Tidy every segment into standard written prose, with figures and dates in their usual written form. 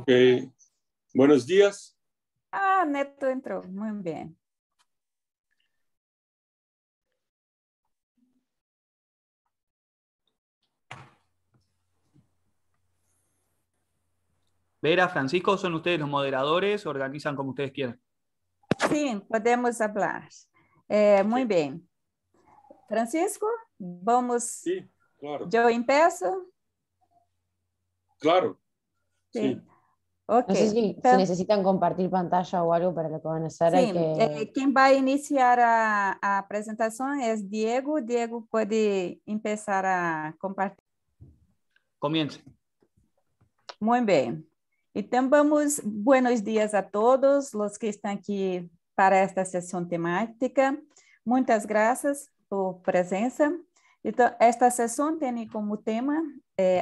Ok. Buenos días. Ah, Neto entró. Muy bien. Vera, Francisco, son ustedes los moderadores, organizan como ustedes quieran. Sim, podemos falar. Muito bem. Francisco, vamos. Sí, claro. Eu empeço? Claro. Sim. Sí. Ok. No sé si Então, necesitan compartir pantalla o algo para lo que van a hacer. Hay sim, que... quem vai iniciar a apresentação é Diego. Diego pode começar a compartilhar. Comience. Muito bem. Então, vamos. Buenos dias a todos os que estão aqui para esta sessão temática. Muitas graças por presença. Então, esta sessão tem como tema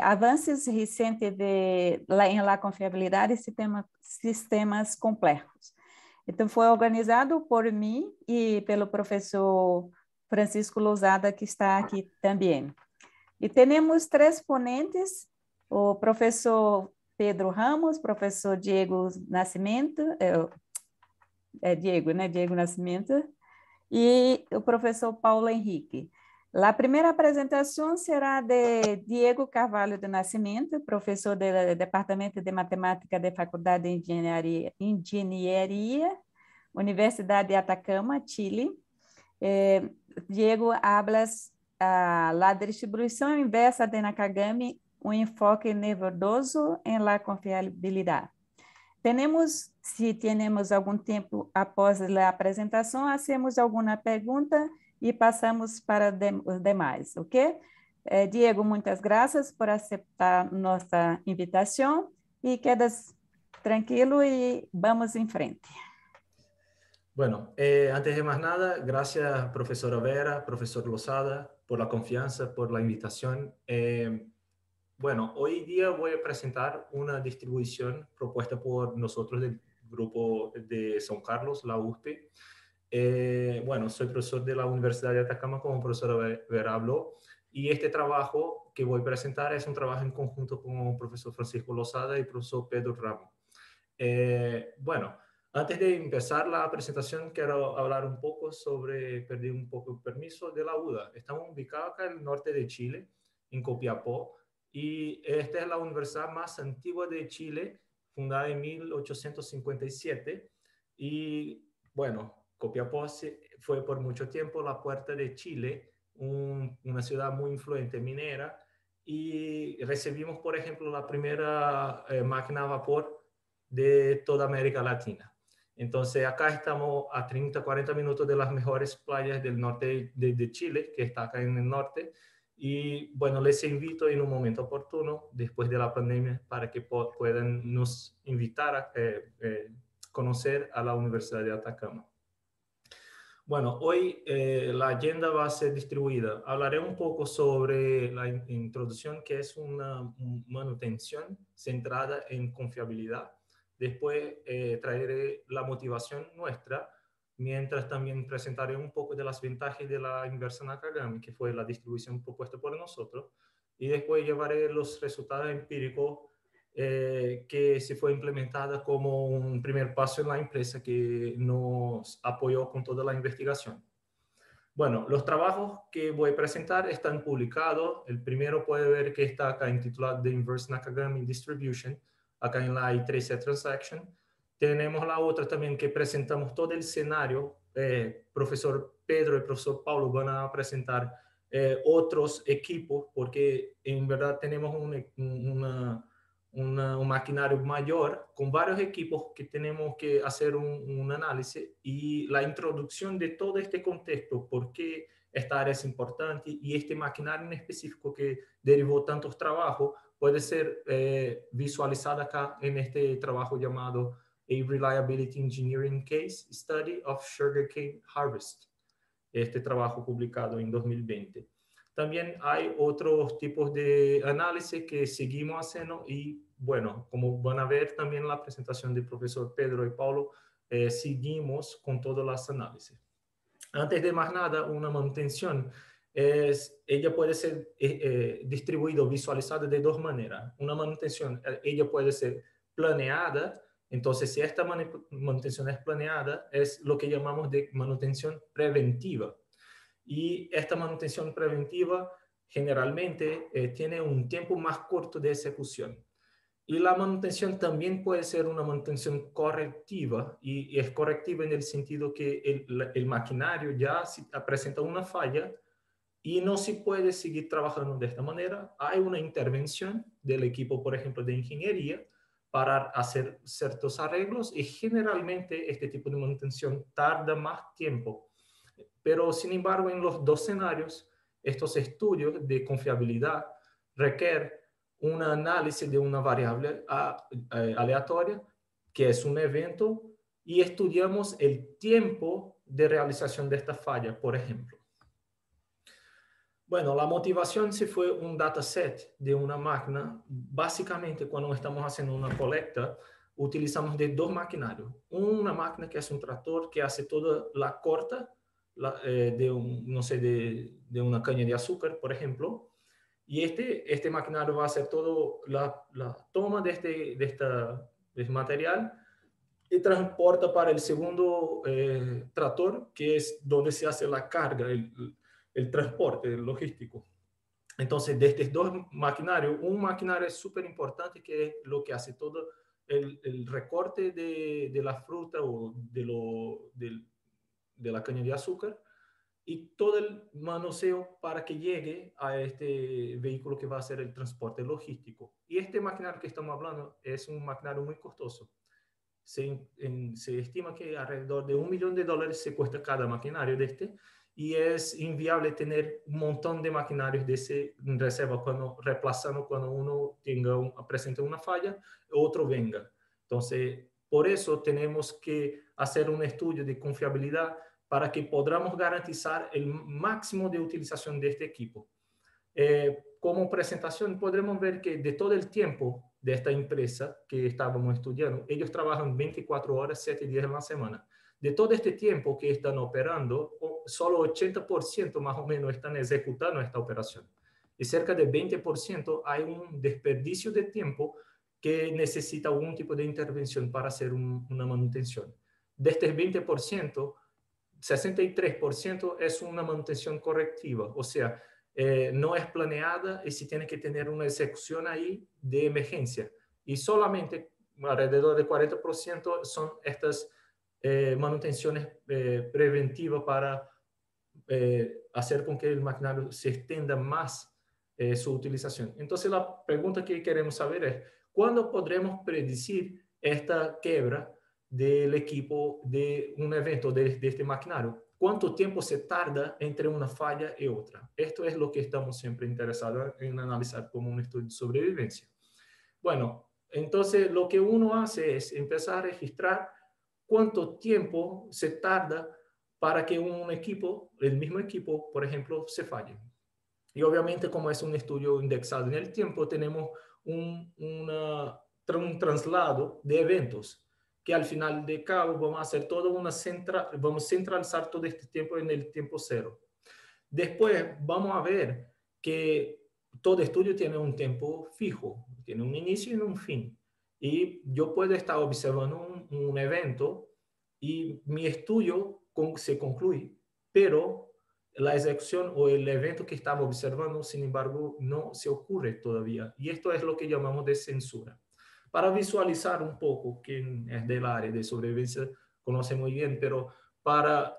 avanços recentes em la confiabilidade e sistemas complexos. Então, foi organizado por mim e pelo professor Francisco Lousada, que está aqui também. E temos três ponentes, o professor Pedro Ramos, professor Diego Nascimento, Diego, né? Diego Nascimento, e o professor Paulo Henrique. A primeira apresentação será de Diego Carvalho do Nascimento, professor do Departamento de Matemática da Faculdade de Engenharia, Universidade de Atacama, Chile. Diego habla la distribuição inversa de Nakagami, um enfoque novedoso em la confiabilidade. Se temos algum tempo após a apresentação, hacemos alguma pergunta e passamos para os demais, ok? Diego, muitas graças por aceitar nossa invitação e quedas tranquilo e vamos em frente. Bueno, antes de más nada, gracias profesora Vera, profesor Lozada, por la confianza, por la invitación. Bueno, hoy día voy a presentar una distribución propuesta por nosotros del grupo de São Carlos, la USP. Bueno, soy profesor de la Universidad de Atacama, como profesora Vera habló, y este trabajo que voy a presentar es un trabajo en conjunto con el profesor Francisco Lozada y el profesor Pedro Ramos. Bueno, antes de empezar la presentación, quiero hablar un poco sobre, perdí un poco el permiso, de la UDA. Estamos ubicados acá en el norte de Chile, en Copiapó, y esta es la universidad más antigua de Chile, fundada en 1857. Y bueno, Copiapó fue por mucho tiempo la puerta de Chile, una ciudad muy influyente minera, y recibimos, por ejemplo, la primera máquina a vapor de toda América Latina. Entonces, acá estamos a 30, 40 minutos de las mejores playas del norte de Chile, que está acá en el norte. Y bueno, les invito en un momento oportuno, después de la pandemia, para que puedan nos invitar a conocer a la Universidad de Atacama. Bueno, hoy la agenda va a ser distribuida. Hablaré un poco sobre la introducción, que es una manutención centrada en confiabilidad. Después traeré la motivación nuestra, mientras también presentaré un poco de las ventajas de la inversa Nakagami, que fue la distribución propuesta por nosotros, y después llevaré los resultados empíricos que se fue implementada como un primer paso en la empresa que nos apoyó con toda la investigación. Bueno, los trabajos que voy a presentar están publicados. El primero puede ver que está acá intitulado The Inverse Nakagami Distribution, acá en la I13 Transaction. Tenemos la otra también que presentamos todo el escenario. Profesor Pedro y profesor Paulo van a presentar otros equipos, porque en verdad tenemos un maquinario mayor con varios equipos que tenemos que hacer un análisis, y la introducción de todo este contexto, por qué esta área es importante y este maquinario en específico que derivó tantos trabajos, puede ser visualizada acá en este trabajo llamado A Reliability Engineering Case Study of Sugarcane Harvest, este trabajo publicado en 2020. También hay otros tipos de análisis que seguimos haciendo y, bueno, como van a ver también en la presentación del profesor Pedro y Paulo, seguimos con todas las análisis. Antes de más nada, una manutención ella puede ser distribuida o visualizada de dos maneras. Una manutención, ella puede ser planeada, entonces si esta manutención es planeada, es lo que llamamos de manutención preventiva. Y esta manutención preventiva generalmente tiene un tiempo más corto de ejecución. Y la manutención también puede ser una manutención correctiva, y es correctiva en el sentido que el maquinario ya presenta una falla y no se puede seguir trabajando de esta manera. Hay una intervención del equipo, por ejemplo, de ingeniería para hacer ciertos arreglos, y generalmente este tipo de manutención tarda más tiempo. Pero, sin embargo, en los dos escenarios, estos estudios de confiabilidad requieren un análisis de una variable aleatoria, que es un evento, y estudiamos el tiempo de realización de esta falla, por ejemplo. Bueno, la motivación se fue un dataset de una máquina. Básicamente, cuando estamos haciendo una colecta, utilizamos de dos maquinarios. Una máquina que es un tractor que hace toda la corta de una caña de azúcar, por ejemplo. Y este maquinario va a hacer todo la toma de este material y transporta para el segundo tractor, que es donde se hace la carga, el transporte logístico. Entonces, de estos dos maquinarios, un maquinario es súper importante, que es lo que hace todo el recorte de la fruta o de la caña de azúcar, y todo el manoseo para que llegue a este vehículo que va a hacer el transporte logístico. Y este maquinario que estamos hablando es un maquinario muy costoso. Se estima que alrededor de $1 millón se cuesta cada maquinario de este, y es inviable tener un montón de maquinarios de ese en reserva reemplazando cuando uno presente una falla, otro venga. Entonces, por eso tenemos que hacer un estudio de confiabilidad para que podamos garantizar el máximo de utilización de este equipo. Como presentación, podremos ver que de todo el tiempo de esta empresa que estábamos estudiando, ellos trabajan 24 horas, 7 días en la semana. De todo este tiempo que están operando, solo 80% más o menos están ejecutando esta operación. Y cerca de 20% hay un desperdicio de tiempo que necesita algún tipo de intervención para hacer una manutención. De este 20%, 63% es una manutención correctiva, o sea, no es planeada y se tiene que tener una ejecución ahí de emergencia. Y solamente alrededor de 40% son estas manutenciones preventivas para hacer con que el maquinario se extienda más su utilización. Entonces, la pregunta que queremos saber es, ¿cuándo podremos predecir esta quiebra del equipo de un evento de este maquinario? ¿Cuánto tiempo se tarda entre una falla y otra? Esto es lo que estamos siempre interesados en analizar como un estudio de sobrevivencia. Bueno, entonces lo que uno hace es empezar a registrar cuánto tiempo se tarda para que un equipo, el mismo equipo, por ejemplo, se falle. Y obviamente, como es un estudio indexado en el tiempo, tenemos un traslado de eventos, que al final de cabo vamos a hacer vamos a centralizar todo este tiempo en el tiempo cero. Después vamos a ver que todo estudio tiene un tiempo fijo, tiene un inicio y un fin. Y yo puedo estar observando un evento y mi estudio se concluye, pero la ejecución o el evento que estaba observando, sin embargo, no se ocurre todavía. Y esto es lo que llamamos de censura. Para visualizar un poco, quien es del área de sobrevivencia conoce muy bien, pero para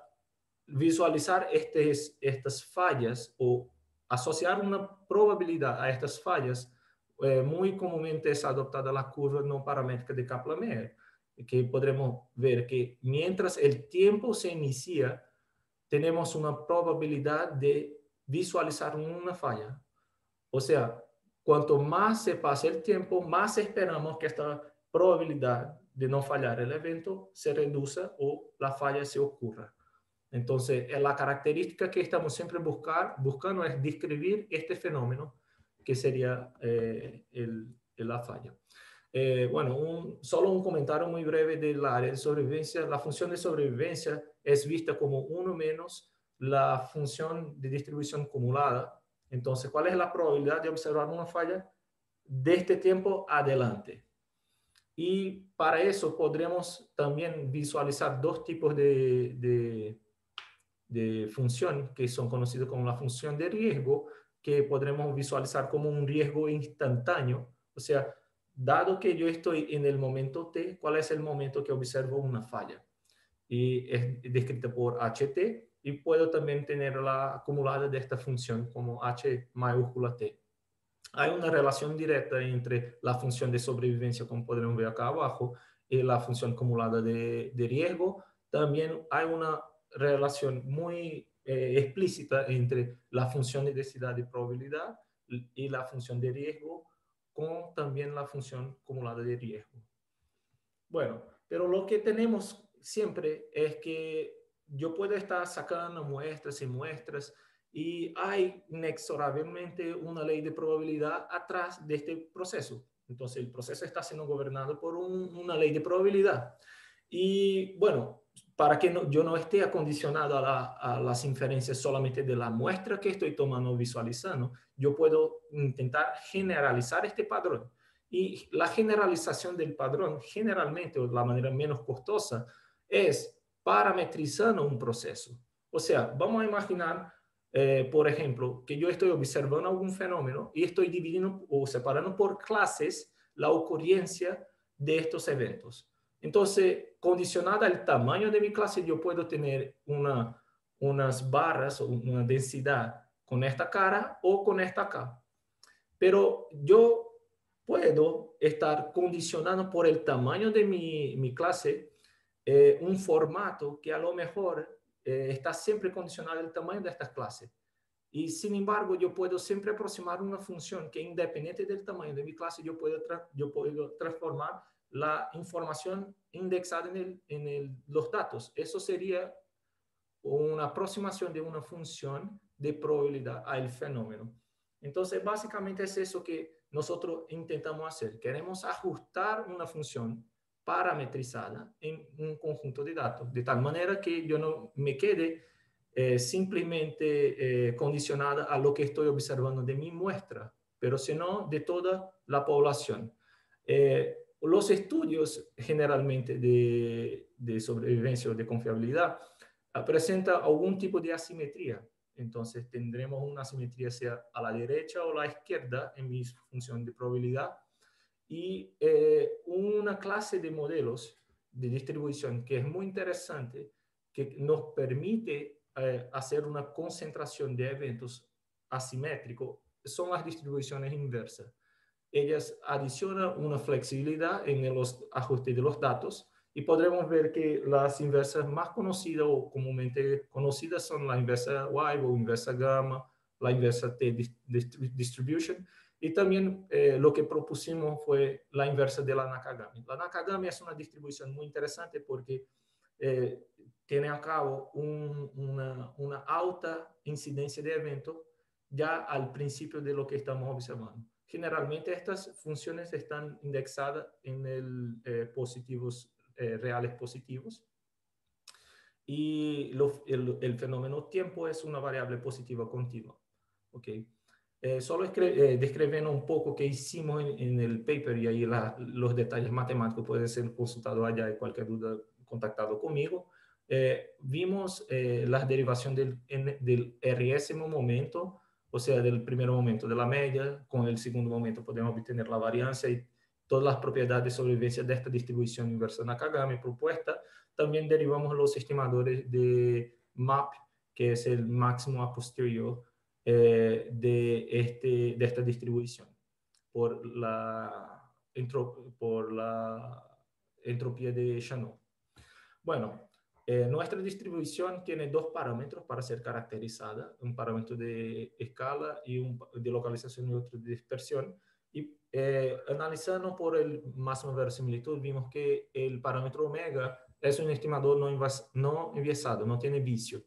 visualizar estas fallas o asociar una probabilidad a estas fallas, muy comúnmente es adoptada la curva no paramétrica de Kaplan-Meier, que podremos ver que mientras el tiempo se inicia, tenemos una probabilidad de visualizar una falla. O sea, cuanto más se pase el tiempo, más esperamos que esta probabilidad de no fallar el evento se reduzca o la falla se ocurra. Entonces, la característica que estamos siempre buscando es describir este fenómeno, que sería la falla. Bueno, solo un comentario muy breve del área de sobrevivencia. La función de sobrevivencia es vista como 1 menos la función de distribución acumulada. Entonces, ¿cuál es la probabilidad de observar una falla de este tiempo adelante? Y para eso podremos también visualizar dos tipos de función que son conocidos como la función de riesgo, que podremos visualizar como un riesgo instantáneo. O sea, dado que yo estoy en el momento T, ¿cuál es el momento que observo una falla? Y es descrita por HT, y puedo también tenerla acumulada de esta función como H mayúscula T. Hay una relación directa entre la función de sobrevivencia, como podremos ver acá abajo, y la función acumulada de riesgo. También hay una relación muy explícita entre la función de densidad y probabilidad y la función de riesgo con también la función acumulada de riesgo. Bueno, pero lo que tenemos siempre es que yo puedo estar sacando muestras y muestras y hay inexorablemente una ley de probabilidad atrás de este proceso. Entonces el proceso está siendo gobernado por una ley de probabilidad. Y bueno, para que yo no esté acondicionado a las inferencias solamente de la muestra que estoy tomando o visualizando, yo puedo intentar generalizar este patrón. Y la generalización del padrón, generalmente, o de la manera menos costosa, es parametrizando un proceso. O sea, vamos a imaginar, por ejemplo, que yo estoy observando algún fenómeno y estoy dividiendo o separando por clases la ocurrencia de estos eventos. Entonces, condicionada al tamaño de mi clase, yo puedo tener unas barras o una densidad con esta cara o con esta cara. Pero yo puedo estar condicionando por el tamaño de mi clase un formato que a lo mejor está siempre condicionado al tamaño de estas clases. Y sin embargo, yo puedo siempre aproximar una función que independiente del tamaño de mi clase, yo puedo transformar la información indexada en los datos. Eso sería una aproximación de una función de probabilidad al fenómeno. Entonces, básicamente es eso que nosotros intentamos hacer. Queremos ajustar una función parametrizada en un conjunto de datos, de tal manera que yo no me quede simplemente condicionada a lo que estoy observando de mi muestra, pero sino de toda la población. Los estudios generalmente de sobrevivencia o de confiabilidad presenta algún tipo de asimetría. Entonces tendremos una asimetría sea a la derecha o a la izquierda en mi función de probabilidad y una clase de modelos de distribución que es muy interesante, que nos permite hacer una concentración de eventos asimétricos, son las distribuciones inversas. Ellas adicionan una flexibilidad en los ajustes de los datos y podremos ver que las inversas más conocidas o comúnmente conocidas son la inversa Y o inversa gamma, la inversa T distribution, y también lo que propusimos fue la inversa de la Nakagami. La Nakagami es una distribución muy interesante porque tiene a cabo una alta incidencia de eventos ya al principio de lo que estamos observando. Generalmente estas funciones están indexadas en el positivos reales positivos y el fenómeno tiempo es una variable positiva continua. ¿Okay? Solo describiendo un poco qué hicimos en el paper y ahí los detalles matemáticos pueden ser consultados allá y cualquier duda contactado conmigo. Vimos la derivación del RSmo momento, o sea, del primer momento de la media, con el segundo momento podemos obtener la varianza y todas las propiedades de sobrevivencia de esta distribución inversa Nakagami propuesta. También derivamos los estimadores de MAP, que es el máximo a posterior de esta distribución por la entropía de Shannon. Bueno, nuestra distribución tiene dos parámetros para ser caracterizada, un parámetro de escala y de localización y otro de dispersión. Y analizando por el máximo verosimilitud, vimos que el parámetro omega es un estimador no enviesado, no tiene vicio.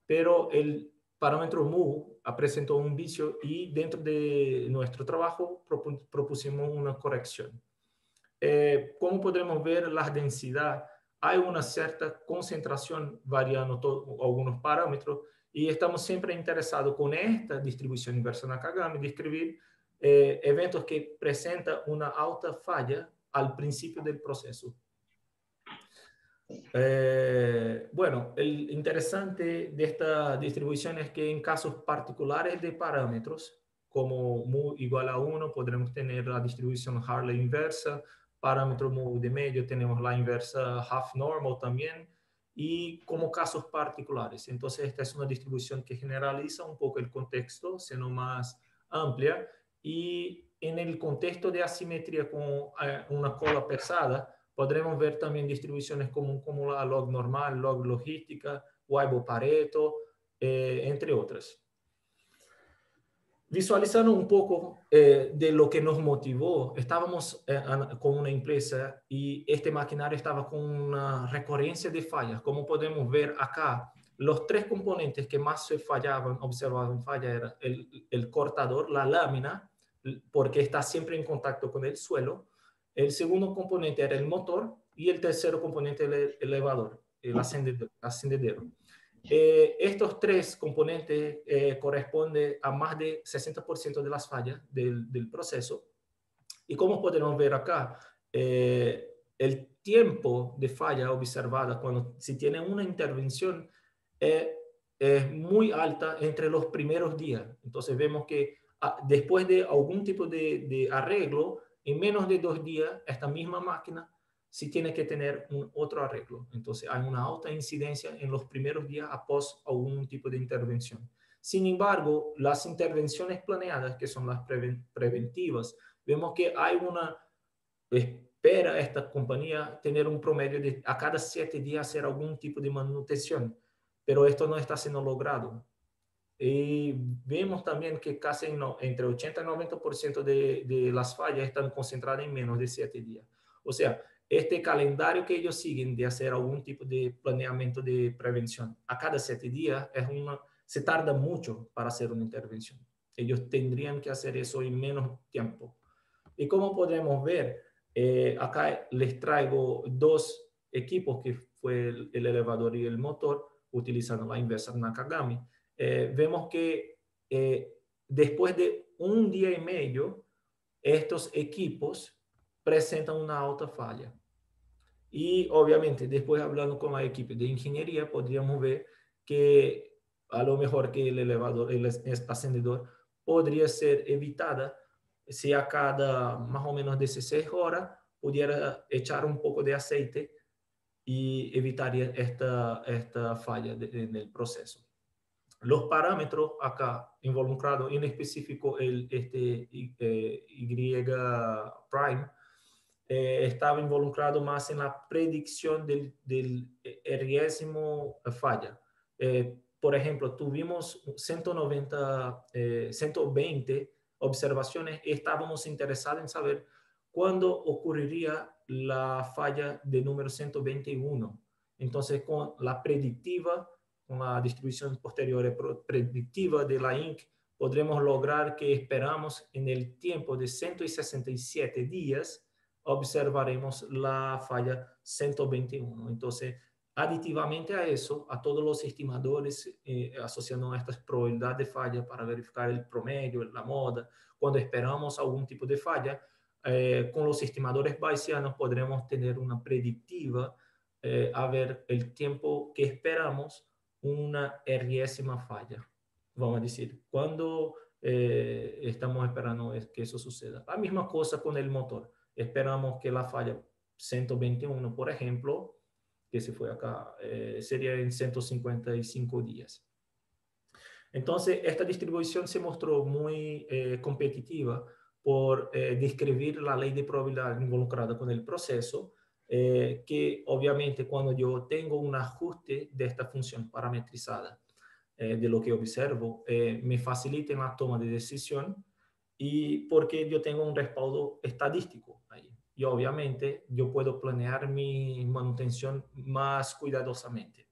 Pero el parámetro mu presentó un vicio y dentro de nuestro trabajo propusimos una corrección. Como podremos ver, la densidad, hay una cierta concentración variando algunos parámetros y estamos siempre interesados con esta distribución inversa Nakagami, describir eventos que presentan una alta falla al principio del proceso. Bueno, el interesante de esta distribución es que en casos particulares de parámetros, como mu igual a 1, podremos tener la distribución Hartley inversa, parámetro mu de medio, tenemos la inversa half normal también, y como casos particulares. Entonces, esta es una distribución que generaliza un poco el contexto, siendo más amplia, y en el contexto de asimetría con una cola pesada, podremos ver también distribuciones como la log normal, log logística, Weibull-Pareto, entre otras. Visualizando un poco de lo que nos motivó, estábamos con una empresa y este maquinario estaba con una recurrencia de fallas. Como podemos ver acá, los 3 componentes que más se observaban falla era el cortador, la lámina, porque está siempre en contacto con el suelo. El segundo componente era el motor y el tercer componente el elevador, el ascendedero. Estos 3 componentes corresponden a más de 60% de las fallas del proceso. Y como podemos ver acá, el tiempo de falla observada cuando se tiene una intervención es muy alta entre los primeros días. Entonces vemos que después de algún tipo de arreglo, en menos de 2 días, esta misma máquina sí tiene que tener otro arreglo. Entonces hay una alta incidencia en los primeros días após algún tipo de intervención. Sin embargo, las intervenciones planeadas, que son las preventivas, vemos que hay una espera esta compañía tener un promedio de a cada 7 días hacer algún tipo de manutención, pero esto no está siendo logrado. Y vemos también que casi entre 80 y 90% de las fallas están concentradas en menos de 7 días. O sea, este calendario que ellos siguen de hacer algún tipo de planeamiento de prevención a cada 7 días se tarda mucho para hacer una intervención. Ellos tendrían que hacer eso en menos tiempo. Y como podemos ver, acá les traigo 2 equipos que fue el elevador y el motor, utilizando la inversa Nakagami. Vemos que después de 1 día y medio, estos equipos presentan una alta falla. Y obviamente, después hablando con la equipo de ingeniería, podríamos ver que a lo mejor que el elevador, el ascendedor, podría ser evitada si a cada más o menos 16 horas pudiera echar un poco de aceite y evitaría esta falla en el proceso. Los parámetros acá involucrados, en específico Y' prime, estaba involucrado más en la predicción del riesgo falla. Por ejemplo, tuvimos 120 observaciones y estábamos interesados en saber cuándo ocurriría la falla de número 121. Entonces, con la predictiva, con la distribución posterior predictiva de la INC, podremos lograr que esperamos en el tiempo de 167 días observaremos la falla 121. Entonces, aditivamente a eso, a todos los estimadores asociando estas probabilidades de falla para verificar el promedio, la moda, cuando esperamos algún tipo de falla, con los estimadores bayesianos podremos tener una predictiva a ver el tiempo que esperamos una R-ésima falla. Vamos a decir, cuando estamos esperando que eso suceda. La misma cosa con el motor. Esperamos que la falla 121, por ejemplo, que se fue acá, sería en 155 días. Entonces, esta distribución se mostró muy competitiva por describir la ley de probabilidad involucrada con el proceso, que obviamente cuando yo tengo un ajuste de esta función parametrizada de lo que observo, me facilita en la toma de decisión y porque yo tengo un respaldo estadístico ahí. Y obviamente yo puedo planear mi manutención más cuidadosamente.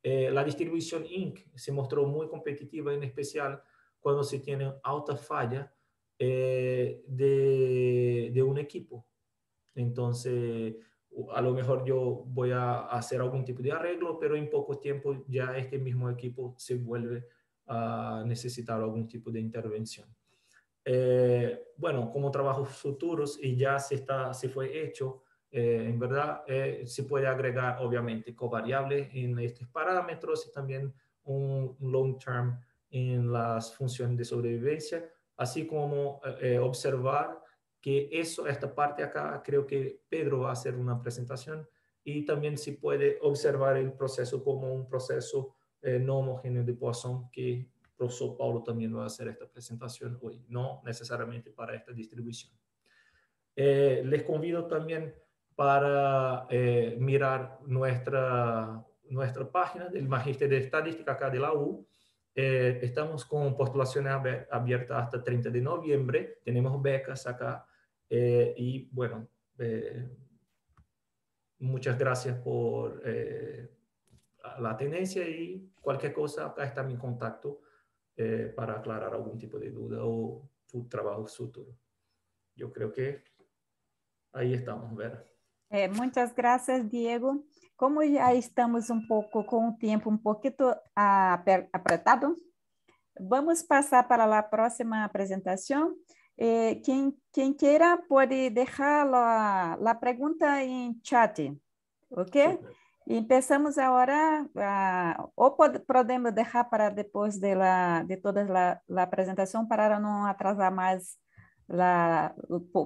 La distribución INC se mostró muy competitiva, en especial cuando se tiene alta falla de un equipo. Entonces, a lo mejor yo voy a hacer algún tipo de arreglo, pero en poco tiempo ya este mismo equipo se vuelve a necesitar algún tipo de intervención. Bueno, como trabajos futuros y ya se fue hecho, en verdad se puede agregar obviamente covariables en estos parámetros y también un long term en las funciones de sobrevivencia, así como observar que esta parte acá, creo que Pedro va a hacer una presentación y también se puede observar el proceso como un proceso no homogéneo de Poisson que el profesor Paulo también va a hacer esta presentación hoy, no necesariamente para esta distribución. Les convido también para mirar nuestra página del Magíster de Estadística acá de la U. Estamos con postulaciones abiertas hasta 30 de noviembre. Tenemos becas acá. Y bueno, muchas gracias por la tenencia y cualquier cosa, acá está mi contacto para aclarar algún tipo de duda o trabajo futuro. Yo creo que ahí estamos, Vera. Muitas graças, Diego. Como já estamos um pouco com o tempo um pouquinho apertado, vamos passar para a próxima apresentação. Quem queira pode deixar a pergunta em chat, ok? Super. E começamos agora, ou podemos deixar para depois de toda a apresentação para não atrasar mais,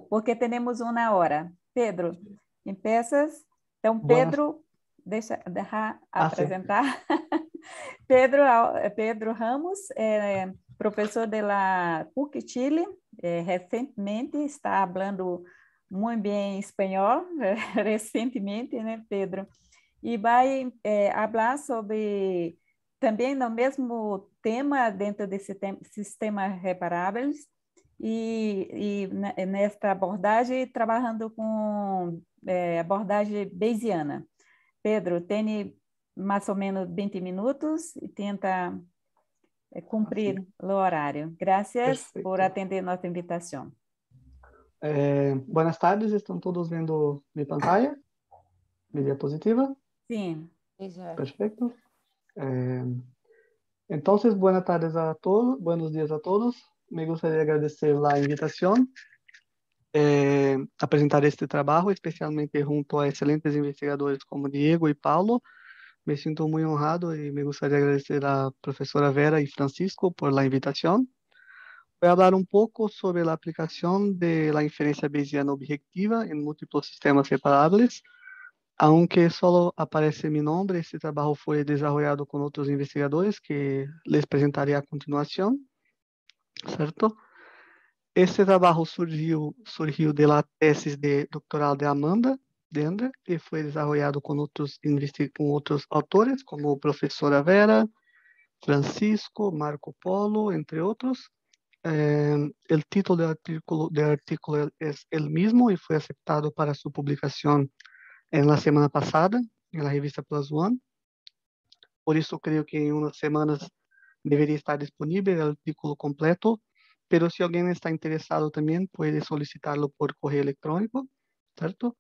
porque temos 1 hora. Pedro, empiezas. Então, Pedro, deixa apresentar. Pedro Ramos, professor da PUC Chile, recentemente está falando muito bem espanhol, recentemente, né, Pedro? E vai falar sobre, também no mesmo tema, dentro desse sistema reparáveis, e nesta abordagem, trabalhando com abordagem bayesiana. Pedro, tem mais ou menos 20 minutos e tenta cumprir o horário. Graças por atender nossa invitação. Buenas tardes, ¿están todos viendo mi pantalla? ¿Mi diapositiva? Sim. Perfecto. Entonces, buenas tardes a todos, buenos días a todos. Me gustaría agradecer la invitación a presentar este trabajo, especialmente junto a excelentes investigadores como Diego y Paulo. Me siento muy honrado y me gustaría agradecer a profesora Vera y Francisco por la invitación. Voy a hablar un poco sobre la aplicación de la inferencia bayesiana objetiva en múltiples sistemas separables. Aunque solo aparece mi nombre, este trabajo fue desarrollado con otros investigadores que les presentaré a continuación, ¿cierto? Este trabajo surgiu de la tesis doctoral de Amanda Dender e foi desarrollado com outros autores, como a professora Vera, Francisco, Marco Polo, entre outros. O título do artículo é o mesmo e foi aceptado para sua publicação na semana passada, na revista Plus One. Por isso, creio que em umas semanas deveria estar disponível o artículo completo. Pero se alguém está interessado também, pode solicitá-lo por correio eletrônico, certo?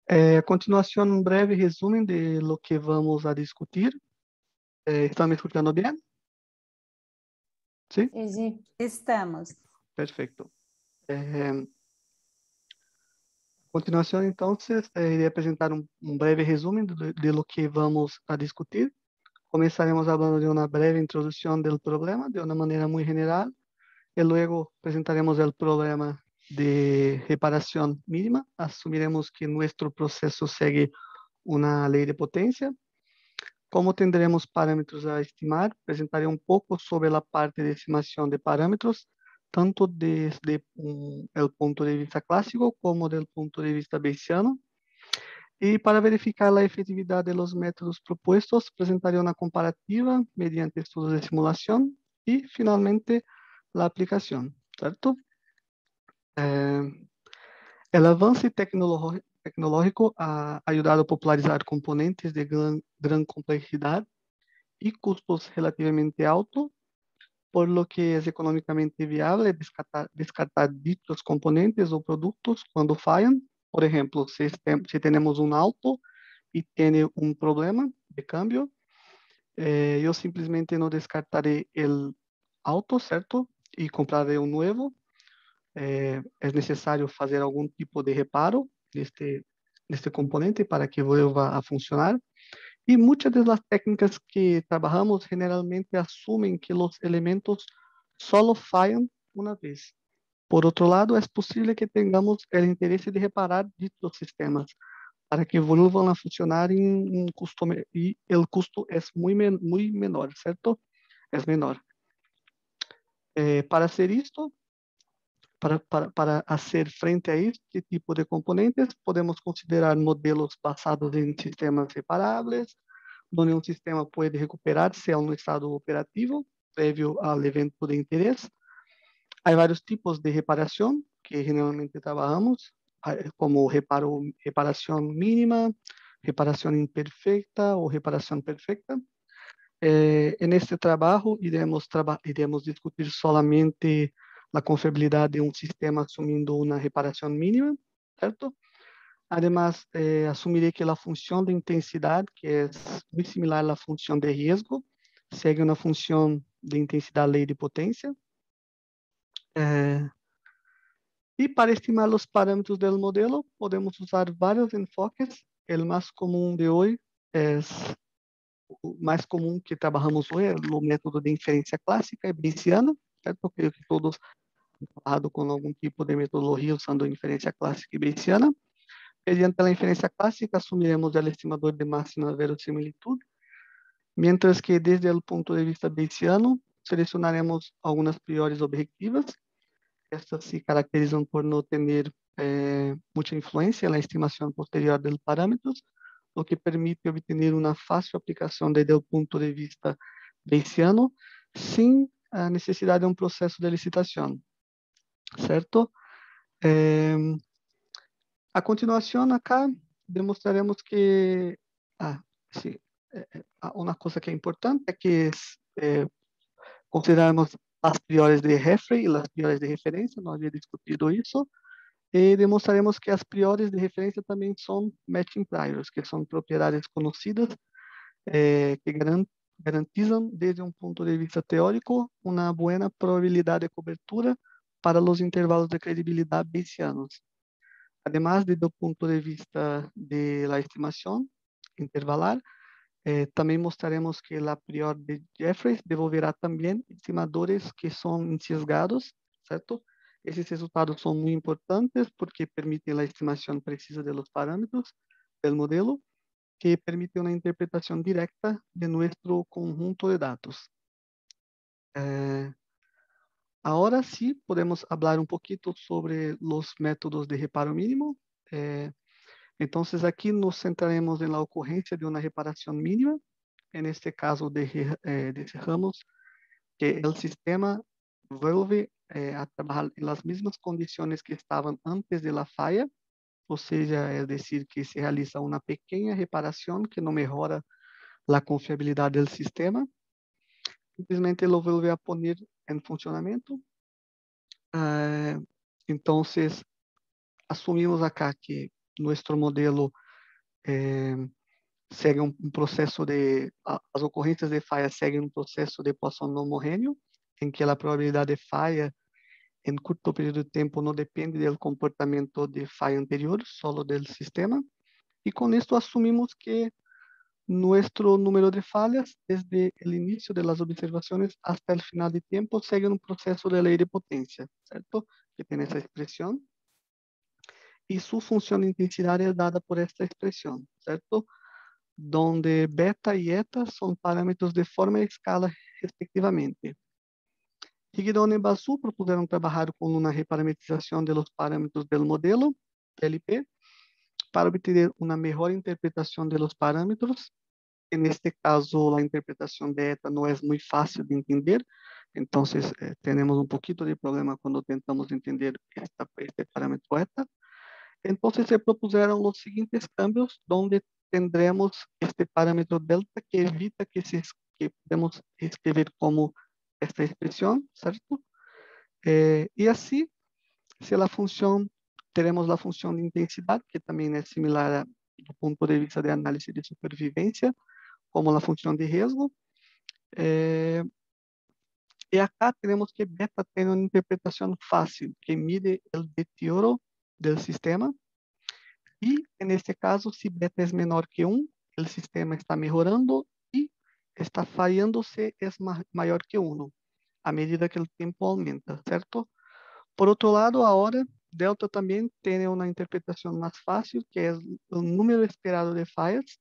A continuação, um breve resumo de lo que vamos a discutir. ¿Están me escuchando bien? ¿Sí? Sí. Estamos. Perfecto. A continuação, então, irei apresentar um breve resumo de lo que vamos a discutir. Começaremos falando de uma breve introdução do problema, de uma maneira muito general. Y luego presentaremos el problema de reparación mínima. Asumiremos que nuestro proceso sigue una ley de potencia. Como tendremos parámetros a estimar, presentaré un poco sobre la parte de estimación de parámetros, tanto desde el punto de vista clásico como del punto de vista bayesiano. Y para verificar la efectividad de los métodos propuestos, presentaré una comparativa mediante estudios de simulación y, finalmente, la aplicación, ¿cierto? El avance tecnológico ha ayudado a popularizar componentes de gran complejidad y costos relativamente altos, por lo que es económicamente viable descartar dichos componentes o productos cuando fallan. Por ejemplo, si tenemos un auto y tiene un problema de cambio, yo simplemente no descartaré el auto, ¿cierto? e comprarei um novo. É necessário fazer algum tipo de reparo neste componente para que vuelva a funcionar. E muitas das técnicas que trabalhamos generalmente assumem que os elementos solo falham uma vez. Por outro lado, é possível que tenhamos o interesse de reparar ditos sistemas para que vuelvan a funcionar em custo, e o custo é muito menor, certo? É menor. Para hacer isto, para hacer frente a este tipo de componentes, podemos considerar modelos basados em sistemas reparáveis, onde um sistema pode recuperar-se a um estado operativo prévio ao evento de interesse. Há vários tipos de reparação que generalmente trabalhamos, como reparação mínima, reparação imperfeita ou reparação perfeita. Neste trabalho, iremos discutir solamente a confiabilidade de um sistema assumindo uma reparação mínima, certo? Además, assumirei que a função de intensidade, que é muito similar à função de risco, segue uma função de intensidade lei de potência. E para estimar os parâmetros do modelo, podemos usar vários enfoques. O mais comum de hoje é o mais comum que trabalhamos hoje é o método de inferência clássica e bayesiana, certo? Creio que todos têm trabalhado com algum tipo de metodologia usando inferência clássica e bayesiana. Mediante a inferência clássica, assumiremos o estimador de máxima verosimilitude, mientras que desde o ponto de vista bayesiano, selecionaremos algumas priores objetivas. Estas se caracterizam por não ter muita influência na estimação posterior dos parâmetros, o que permite obter uma fácil aplicação desde o ponto de vista bayesiano, sem a necessidade de um processo de licitação, certo? A continuação, acá, demonstraremos que sim, uma coisa que é importante é que considerarmos as priores de referência e as priores de referência, nós já discutido isso, e demonstraremos que as priores de referência também são matching priors, que são propriedades conhecidas que garantizam, desde um ponto de vista teórico, uma boa probabilidade de cobertura para os intervalos de credibilidade bayesianos. Además, desde o ponto de vista de la estimação intervalar, também mostraremos que a prior de Jeffreys devolverá também estimadores que são encisgados, certo? Esses resultados são muito importantes porque permitem a estimação precisa dos parâmetros do modelo, que permite uma interpretação direta de nosso conjunto de dados. Agora sim, podemos falar um pouquinho sobre os métodos de reparo mínimo. Então, aqui nos centraremos na ocorrência de uma reparação mínima. Neste caso, desejamos que o sistema vuelva a trabalhar nas mesmas condições que estavam antes da falha, ou seja, é decir, que se realiza uma pequena reparação que não melhora a confiabilidade do sistema. Simplesmente lo vuelve a poner em funcionamento. Então, assumimos acá que nosso modelo segue um processo as ocorrências de falha seguem um processo de Poisson não homogêneo, em que a probabilidade de falha em curto período de tempo não depende do comportamento de falha anterior, solo do sistema. E com isso assumimos que nuestro número de falhas, desde o início das observações até o final de tempo, segue um processo de lei de potência, certo? Que tem essa expressão. E sua função de intensidade é dada por esta expressão, certo? Donde beta e eta são parâmetros de forma e escala, respectivamente. Higuedon e Basu propuseram trabalhar com uma reparametrização dos parâmetros do modelo, LP, para obter uma melhor interpretação dos parâmetros. Neste caso, a interpretação de eta não é muito fácil de entender, então temos um pouquinho de problema quando tentamos entender este parâmetro eta. Então, se propuseram os seguintes cambios, onde tendremos este parâmetro delta que evita que podemos escrever como esta expressão, certo? E assim, se a função, teremos a função de intensidade, que também é similar do ponto de vista de análise de supervivência, como a função de risco. Y acá tenemos que beta tiene una interpretación fácil que mide el deterioro del sistema. Y en este caso, si beta es menor que 1, el sistema está mejorando y está fallándose es mayor que 1, a medida que el tiempo aumenta, ¿cierto? Por otro lado, ahora, delta también tiene una interpretación más fácil, que es el número esperado de fallas.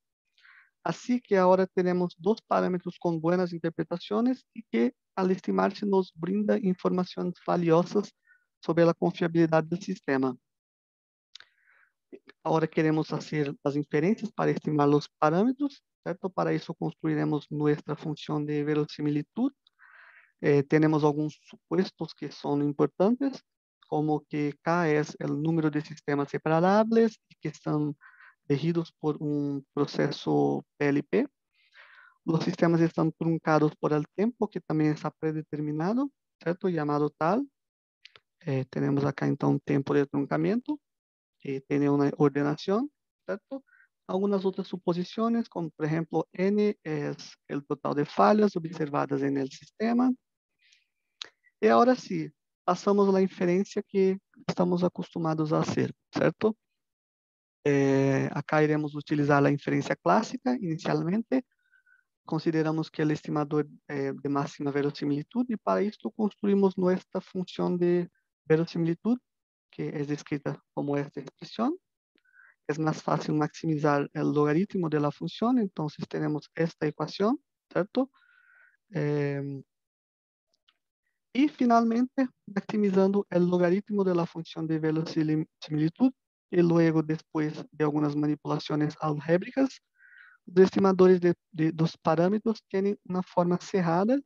Así que ahora tenemos dos parámetros con buenas interpretaciones y que al estimarse nos brinda informaciones valiosas sobre la confiabilidad del sistema. Ahora queremos hacer las inferencias para estimar los parámetros, ¿cierto? Para eso construiremos nuestra función de verosimilitud. Tenemos algunos supuestos que son importantes, como que K es el número de sistemas separables y que están regidos por un proceso PLP. Los sistemas están truncados por el tiempo, que también está predeterminado, ¿cierto? Llamado tal. Tenemos acá entonces un tiempo de truncamiento, que tiene una ordenación, ¿cierto? Algunas otras suposiciones, como por ejemplo, N es el total de fallas observadas en el sistema. Y ahora sí, pasamos a la inferencia que estamos acostumados a hacer, ¿cierto? Acá iremos utilizar la inferencia clásica inicialmente. Consideramos que el estimador de máxima verosimilitud y para esto construimos nuestra función de verosimilitud, que es escrita como esta expresión. Es más fácil maximizar el logaritmo de la función, entonces tenemos esta ecuación, ¿cierto? Y finalmente, maximizando el logaritmo de la función de verosimilitud, y luego después de algunas manipulaciones algébricas, los estimadores de dos parámetros tienen una forma cerrada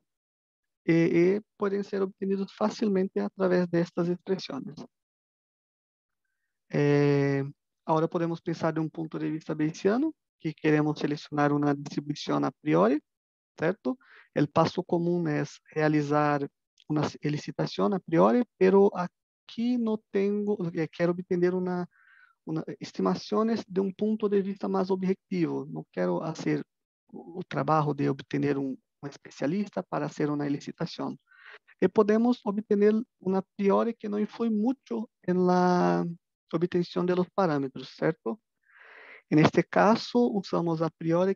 y pueden ser obtenidos fácilmente a través de estas expresiones. Ahora podemos pensar de un punto de vista bayesiano, que queremos seleccionar una distribución a priori, ¿cierto? El paso común es realizar una elicitación a priori, pero aquí no tengo, quiero obtener una estimaciones de un punto de vista más objetivo. No quiero hacer el trabajo de obtener un especialista para hacer una licitación. Y podemos obtener una a priori que no influye mucho en la obtención de los parámetros, ¿cierto? En este caso, usamos a priori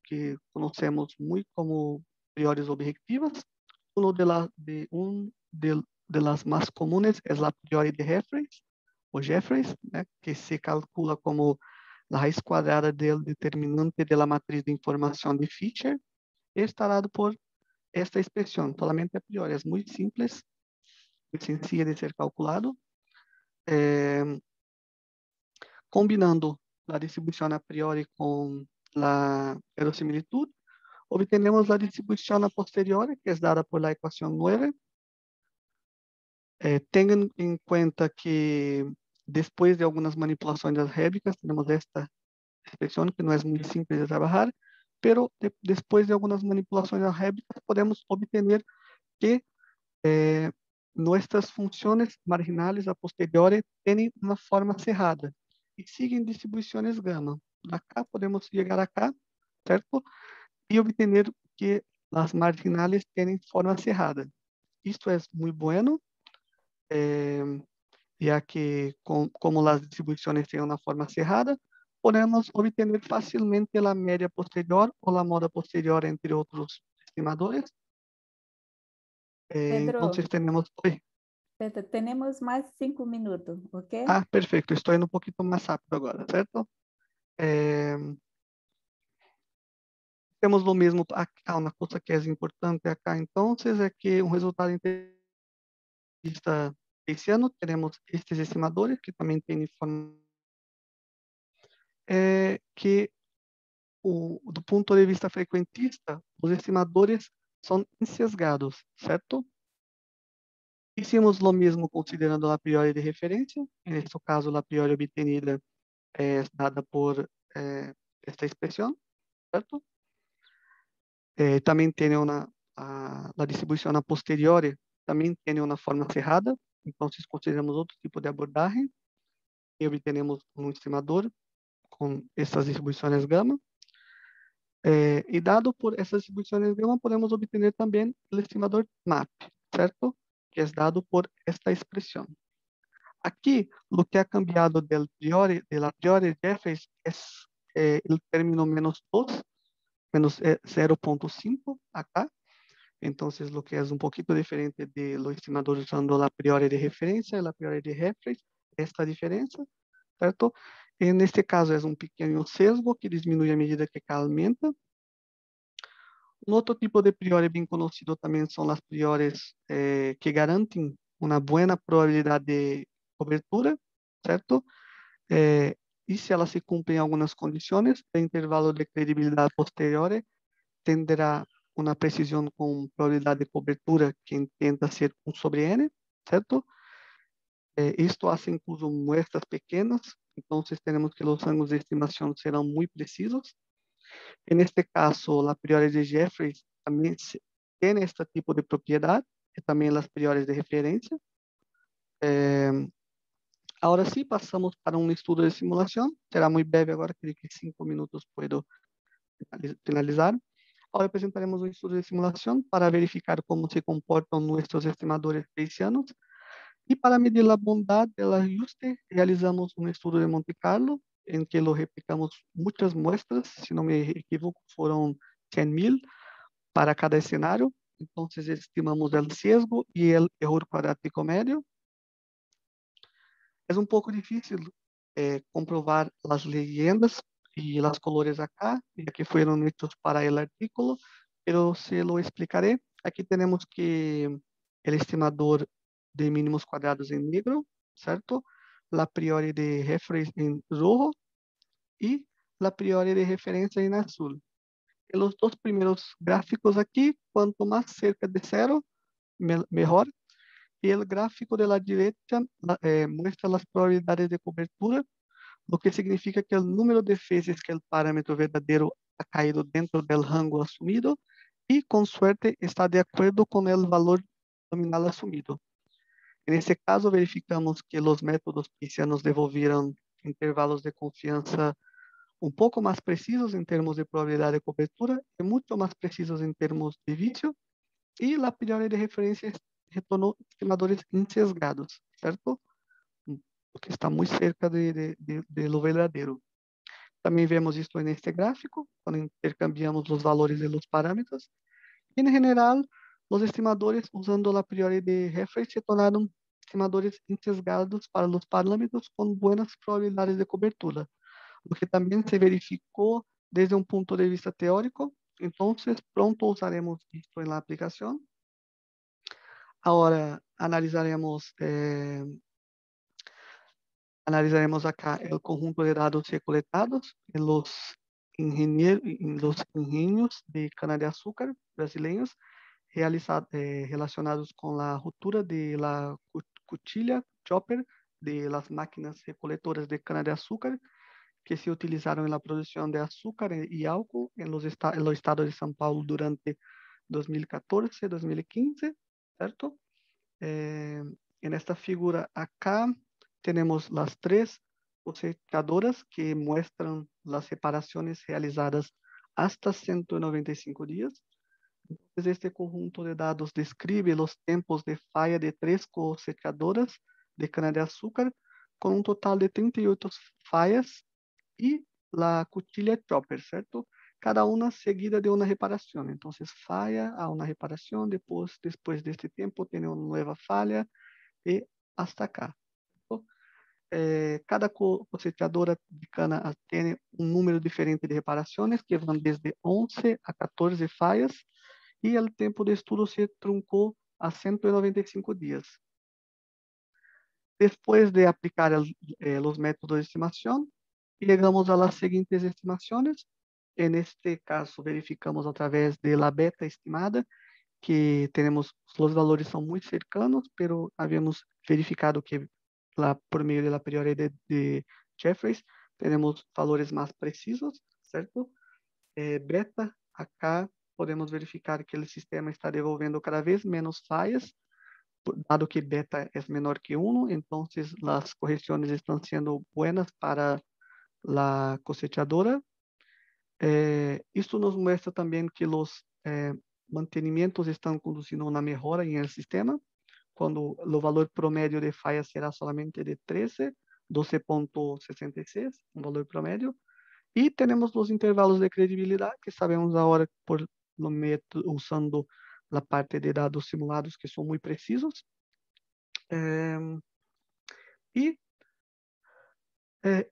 que conocemos muy como priores objetivas. De las más comunes es la priori de Jeffreys, o Jeffreys, né, que se calcula como la raíz cuadrada del determinante de la matriz de información de Fisher, está dado por esta expresión, solamente a priori. Es muy simples, muy sencilla de ser calculado. Combinando la distribución a priori con la verosimilitud, obtenemos la distribución a posteriori, que es dada por la ecuación 9. Tengan en cuenta que después de algunas manipulaciones algébricas, tenemos esta expresión que no es muy simple de trabajar, pero después de algunas manipulaciones algébricas podemos obtener que nuestras funciones marginales a posteriori tienen una forma cerrada y siguen distribuciones gamma. Acá podemos llegar acá, ¿cierto? Y obtener que las marginales tienen forma cerrada. Esto es muy bueno, ya que como las distribuciones tienen una forma cerrada, podemos obtener fácilmente la media posterior o la moda posterior entre otros estimadores. Pedro, Entonces tenemos... Pedro, tenemos más 5 minutos, ¿ok? Ah, perfecto. Estou indo um pouquinho mais rápido agora, certo? Temos o mesmo... uma coisa que é importante acá, então, é que um resultado esse ano, teremos estes estimadores, que também têm informação, que do ponto de vista frequentista, os estimadores são insesgados, certo? Hicimos o mesmo considerando a priori de referência, neste caso, a priori obtenida é dada por esta expressão, certo? Também tem a distribuição a posteriori, também tem uma forma cerrada, então consideramos outro tipo de abordagem e obtenemos um estimador com essas distribuições gama. E dado por essas distribuições gama, podemos obter também o estimador MAP, ¿cierto? Que es dado por esta expresión. Aquí, lo que ha cambiado de la priori Jeffreys es el término menos 2, menos 0.5 acá. Entonces, lo que es un poquito diferente de los estimadores usando la priori de referencia y la priori de Jeffreys, esta diferencia, ¿cierto? En este caso es un pequeño sesgo que disminuye a medida que K aumenta. Un otro tipo de priori bien conocido también son las priores que garanten una buena probabilidad de cobertura, ¿cierto? Y si elas se cumplen algunas condiciones, el intervalo de credibilidad posterior tendrá una precisión con probabilidad de cobertura que intenta ser 1 sobre n, ¿cierto? Esto hace incluso muestras pequeñas, entonces tenemos que los rangos de estimación serán muy precisos. En este caso, la priori de Jeffreys también tiene este tipo de propiedad, que también las priores de referencia. Ahora sí, pasamos para un estudio de simulación. Será muy breve agora, creio que 5 minutos puedo finalizar. Ahora presentaremos un estudio de simulación para verificar cómo se comportan nuestros estimadores bayesianos. Y para medir la bondad del ajuste, realizamos un estudio de Monte Carlo, en que lo replicamos muchas muestras, si no me equivoco, fueron 100,000 para cada escenario. Entonces, estimamos el sesgo y el error cuadrático medio. Es un poco difícil comprobar las leyendas y las colores acá, ya que fueron hechos para el artículo, pero se lo explicaré. Aquí tenemos que el estimador de mínimos cuadrados en negro, ¿cierto? La priori de referencia en rojo y la priori de referencia en azul. En los dos primeros gráficos aquí, cuanto más cerca de cero, mejor. Y el gráfico de la derecha muestra las probabilidades de cobertura, lo que significa que el número de veces que el parámetro verdadero ha caído dentro del rango asumido y con suerte está de acuerdo con el valor nominal asumido. En este caso, verificamos que los métodos bayesianos devolvieron intervalos de confianza un poco más precisos en términos de probabilidad de cobertura y mucho más precisos en términos de vicio, y la priori de referencia retornou estimadores insesgados, ¿cierto? Porque está muy cerca de lo verdadero. También vemos esto en este gráfico, cuando intercambiamos los valores de los parámetros. En general, los estimadores usando la priori de referencia se tornaron estimadores insesgados para los parámetros con buenas probabilidades de cobertura, lo que también se verificó desde un punto de vista teórico. Entonces, pronto usaremos esto en la aplicación. Ahora analizaremos acá el conjunto de dados recolectados en los ingenios de cana-de-açúcar brasileños relacionados con la ruptura de la cuchilla chopper de las máquinas recolectoras de cana-de-açúcar que se utilizaron en la producción de azúcar y álcohol en los estados de São Paulo durante 2014-2015, ¿cierto? En esta figura acá tenemos las 3 cosechadoras que muestran las separaciones realizadas hasta 195 días. Entonces, este conjunto de datos describe los tiempos de falla de 3 cosechadoras de cana-de-açúcar con un total de 38 fallas y la cuchilla chopper, ¿cierto? Cada una seguida de una reparación. Entonces, falla a una reparación, después de este tiempo tiene una nueva falla y hasta acá. Cada cosechadora de cana tiene un número diferente de reparaciones que van desde 11 a 14 fallas y el tiempo de estudio se truncó a 195 días. Después de aplicar los métodos de estimación, llegamos a las siguientes estimaciones. En este caso, verificamos a través de la beta estimada, que tenemos, los valores son muy cercanos, pero habíamos verificado que por medio de la priori de Jeffreys, tenemos valores más precisos, ¿cierto? Beta, acá podemos verificar que el sistema está devolviendo cada vez menos fallas, dado que beta es menor que 1, entonces las correcciones están siendo buenas para la cosechadora. Esto nos muestra también que los mantenimentos estão conduzindo a uma melhora em el sistema, quando o valor promédio de falhas será solamente de 13, 12.66, um valor promédio. E temos os intervalos de credibilidade, que sabemos agora por no método, usando a parte de dados simulados, que são muito precisos.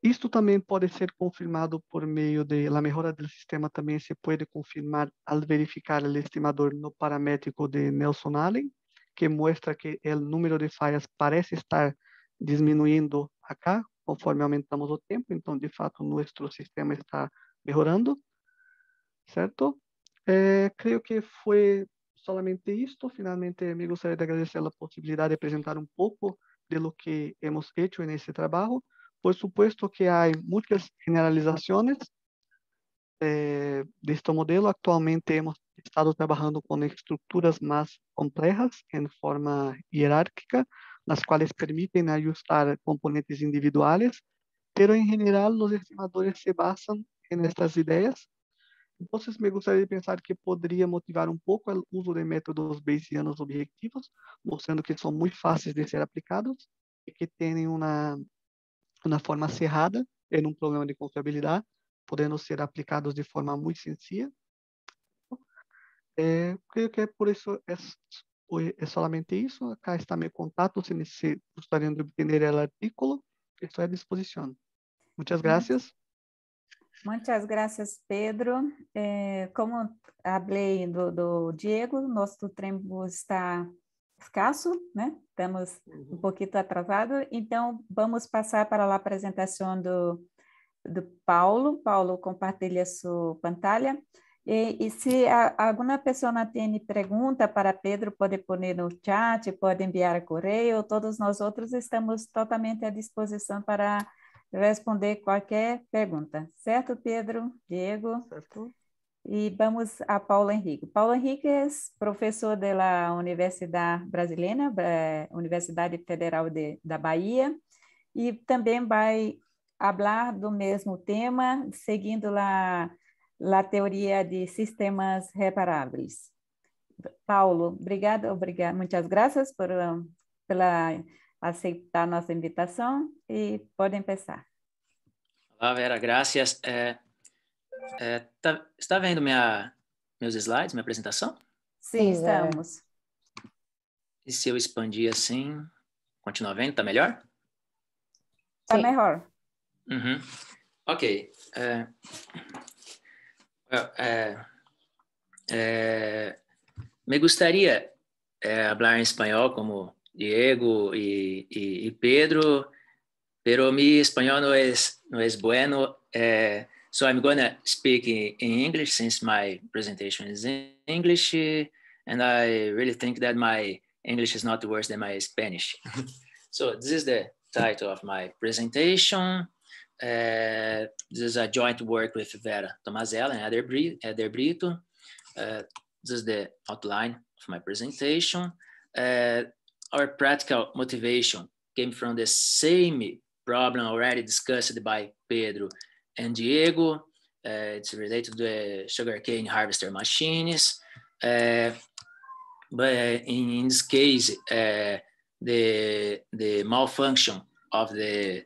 Isto também pode ser confirmado por meio de a melhora do sistema. Também se pode confirmar ao verificar o estimador no paramétrico de Nelson-Allen, que mostra que o número de falhas parece estar diminuindo acá, conforme aumentamos o tempo. Então, de fato, nosso sistema está melhorando, certo? Creio que foi solamente isto. Finalmente, me gostaria de agradecer a possibilidade de apresentar um pouco de lo que hemos hecho nesse trabalho. Por supuesto que há muitas generalizações de este modelo. Actualmente hemos estado trabalhando com estruturas mais complexas em forma hierárquica, las quais permitem ajustar componentes individuais, pero em geral os estimadores se basam em estas ideias. Então, me gostaria de pensar que poderia motivar um pouco o uso de métodos bayesianos objetivos, mostrando que são muito fáceis de ser aplicados e que têm uma forma cerrada em um problema de confiabilidade, podendo ser aplicados de forma muito sencilla. Creio que por isso é somente isso. Acá está meu contato, se gostariam de obter o artículo, estou à disposição. Muitas graças. Muitas graças, Pedro. Como falei do Diego, nosso tempo está escasso, né? Estamos um pouquinho atrasados, então vamos passar para a apresentação do Paulo. Paulo, compartilha sua pantalla. E se alguma pessoa tem pergunta para Pedro, pode pôr no chat, pode enviar correio. Todos nós outros estamos totalmente à disposição para responder qualquer pergunta. Certo, Pedro? Diego? Certo. E vamos a Paulo Henrique. Paulo Henrique é professor da Universidade Brasileira, Universidade Federal da Bahia, e também vai falar do mesmo tema, seguindo a teoria de sistemas reparáveis. Paulo, obrigado, muitas graças por aceitar nossa invitação e pode começar. Olá, Vera, graças. Está vendo meus slides, minha apresentação? Sim, estamos. E se eu expandir assim, continua vendo? Está melhor? Está melhor. Uhum. Ok. Me gustaría hablar en español como Diego y Pedro, pero mi español no es bueno. So I'm going to speak in English since my presentation is in English, and I really think that my English is not worse than my Spanish. So this is the title of my presentation. This is a joint work with Vera Tomazella and Eder Brito. This is the outline of my presentation. Our practical motivation came from the same problem already discussed by Pedro and Diego. It's related to the sugarcane harvester machines. But in this case, the malfunction of the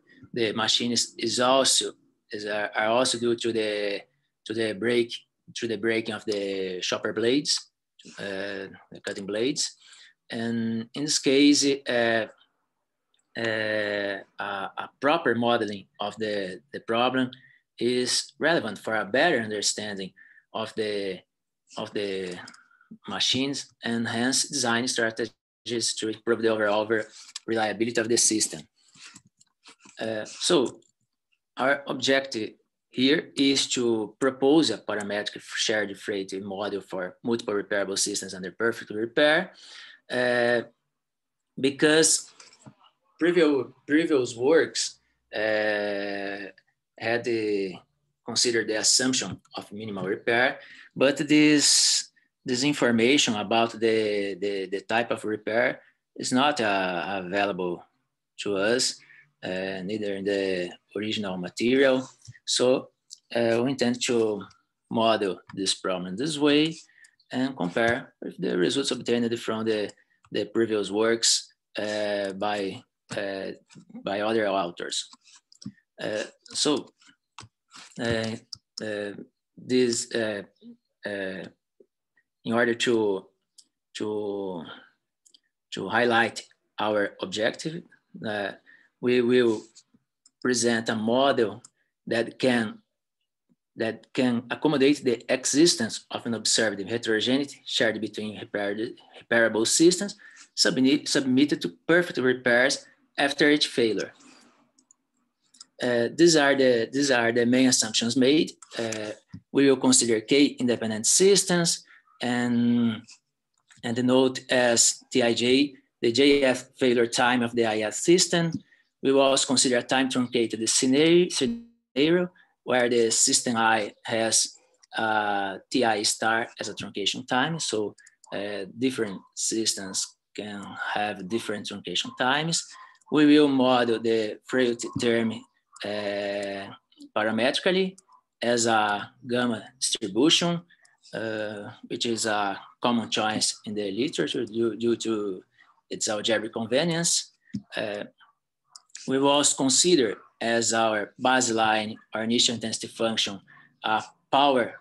machines are also due to the breaking of the chopper blades, the cutting blades. And in this case, a proper modeling of the problem is relevant for a better understanding of the machines, and hence design strategies to improve the overall reliability of the system. So our objective here is to propose a parametric shared freight model for multiple repairable systems under perfect repair, because previous works had considered the assumption of minimal repair, but this information about the type of repair is not available to us, neither in the original material. So we intend to model this problem this way, and compare with the results obtained from the previous works by other authors. This in order to highlight our objective, we will present a model that can accommodate the existence of an observed heterogeneity shared between repairable systems submitted to perfect repairs after each failure. These are the main assumptions made. We will consider K independent systems and denote as Tij the JF failure time of the IS system. We will also consider a time truncated scenario where the system I has Ti star as a truncation time. So different systems can have different truncation times. We will model the frailty term parametrically as a gamma distribution, which is a common choice in the literature due to its algebraic convenience. We will also consider as our baseline or initial intensity function a power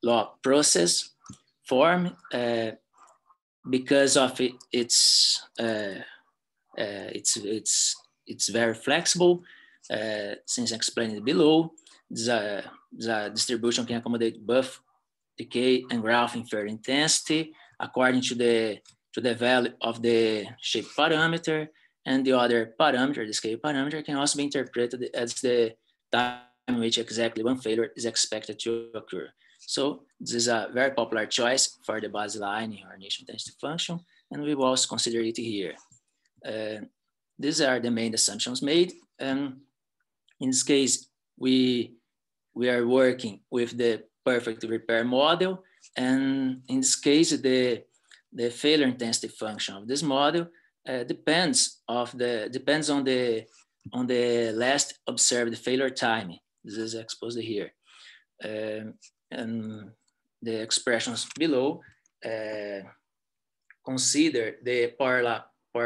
law process form because of it's very flexible. Since explained below, the distribution can accommodate both decay and growth in failure intensity according to the value of the shape parameter, and the other parameter, the scale parameter, can also be interpreted as the time in which exactly one failure is expected to occur. So this is a very popular choice for the baseline or initial intensity function, and we will also consider it here. These are the main assumptions made. In this case, we are working with the perfect repair model, and in this case, the failure intensity function of this model depends on the last observed failure time. This is exposed here, and the expressions below consider the power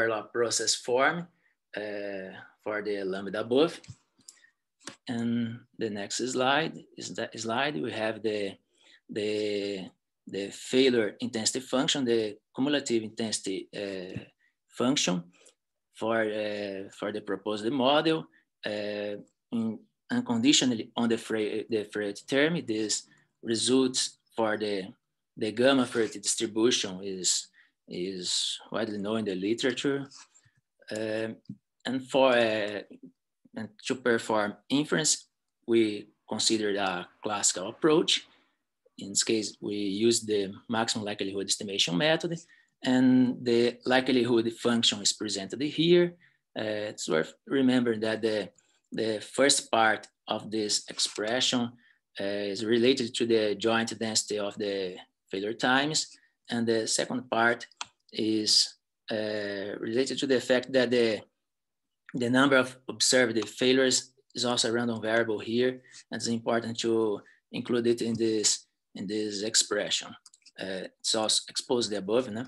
law process form for the lambda above. And the next slide is that slide. We have the failure intensity function, the cumulative intensity function for the proposed model, unconditionally on the frailty term. This results for the gamma frailty distribution is widely known in the literature, and to perform inference, we considered a classical approach. In this case, we use the maximum likelihood estimation method, and the likelihood function is presented here. It's worth remembering that the first part of this expression is related to the joint density of the failure times, and the second part is related to the fact that the number of observed failures is also a random variable here, and it's important to include it in this expression. It's also exposed above. No?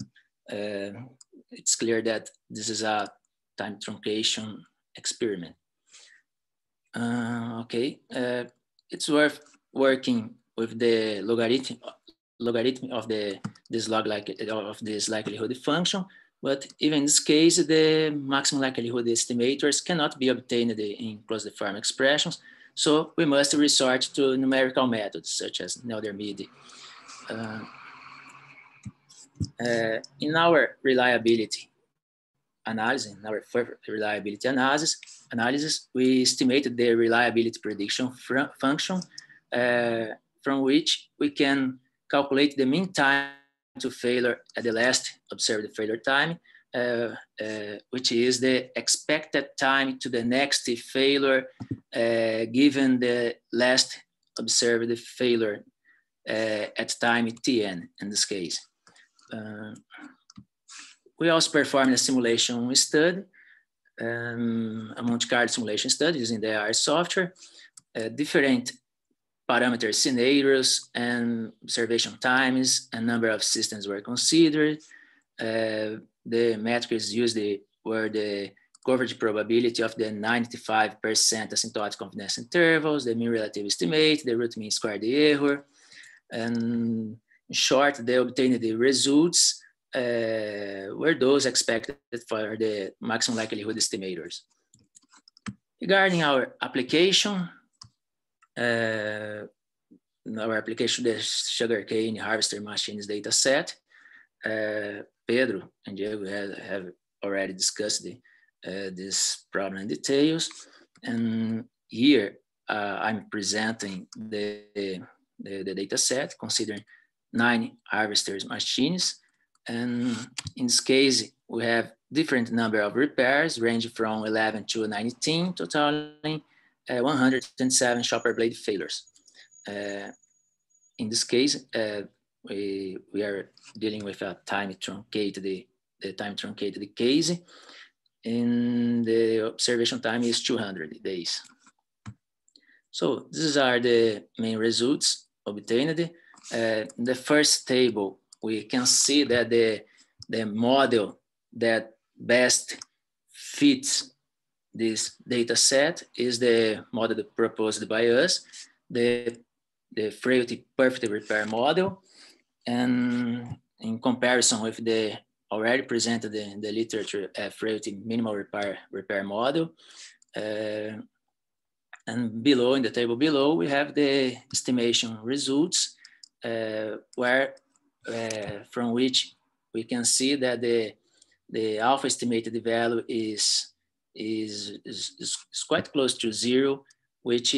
It's clear that this is a time truncation experiment. It's worth working with the logarithm of this likelihood function. But even in this case, the maximum likelihood estimators cannot be obtained in closed form expressions. So we must resort to numerical methods such as Nelder-Mead. In our reliability analysis, we estimated the reliability prediction function from which we can calculate the mean time to failure at the last observed failure time, which is the expected time to the next failure given the last observed failure at time Tn in this case. We also performed a simulation study, a Monte Carlo simulation study using the R software. Different parameter scenarios and observation times and number of systems were considered. The metrics used were the coverage probability of the 95% asymptotic confidence intervals, the mean relative estimate, the root mean squared error. And in short, they obtained the results were those expected for the maximum likelihood estimators. Regarding our application, the sugarcane harvester machines data set, Pedro and Diego have already discussed this problem in details. And here I'm presenting the data set considering 9 harvesters machines. And in this case, we have different number of repairs ranging from 11 to 19, totaling 107 chopper blade failures. In this case, we are dealing with a time truncated, the time truncated case, and the observation time is 200 days. So these are the main results obtained. The first table, we can see that the model that best fits this data set is the model proposed by us, the frailty perfect repair model. And in comparison with the already presented in the literature frailty minimal repair model. And below, in the table below, we have the estimation results from which we can see that the alpha estimated value is quite close to 0, which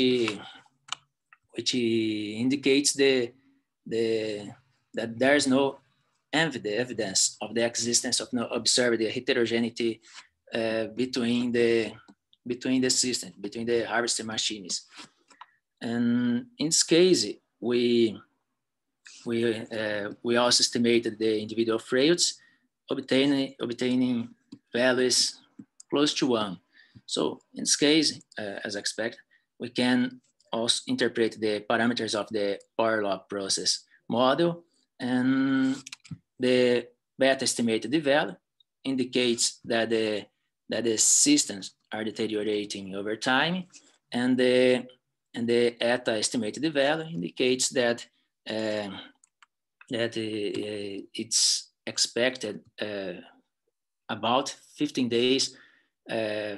indicates that there is no evidence of the existence of no observed heterogeneity between the systems, between the harvester machines. And in this case, we also estimated the individual frailties, obtaining values close to 1. So in this case, as expected, we can also interpret the parameters of the power law process model, and the beta estimated value indicates that the systems are deteriorating over time, and the eta estimated value indicates that it's expected about 15 days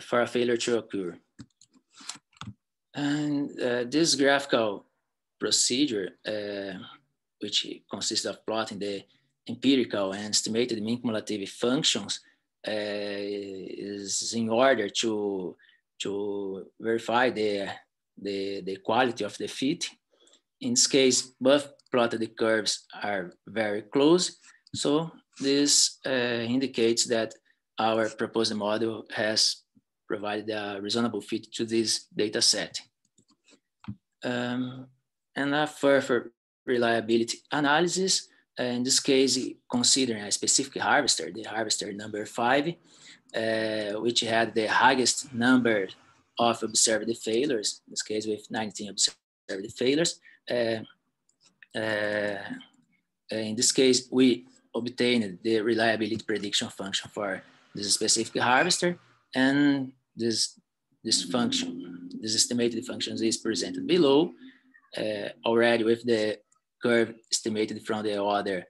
for a failure to occur. And this graphical procedure, which consists of plotting the empirical and estimated mean cumulative functions, is in order to verify the quality of the fit. In this case, both plotted curves are very close. So this indicates that our proposed model has provided a reasonable fit to this data set. And a further reliability analysis, in this case, considering a specific harvester, the harvester number 5, which had the highest number of observed failures, in this case with 19 observed failures. In this case, we obtained the reliability prediction function for this specific harvester, and this function, this estimated function is presented below, already with the curve estimated from the other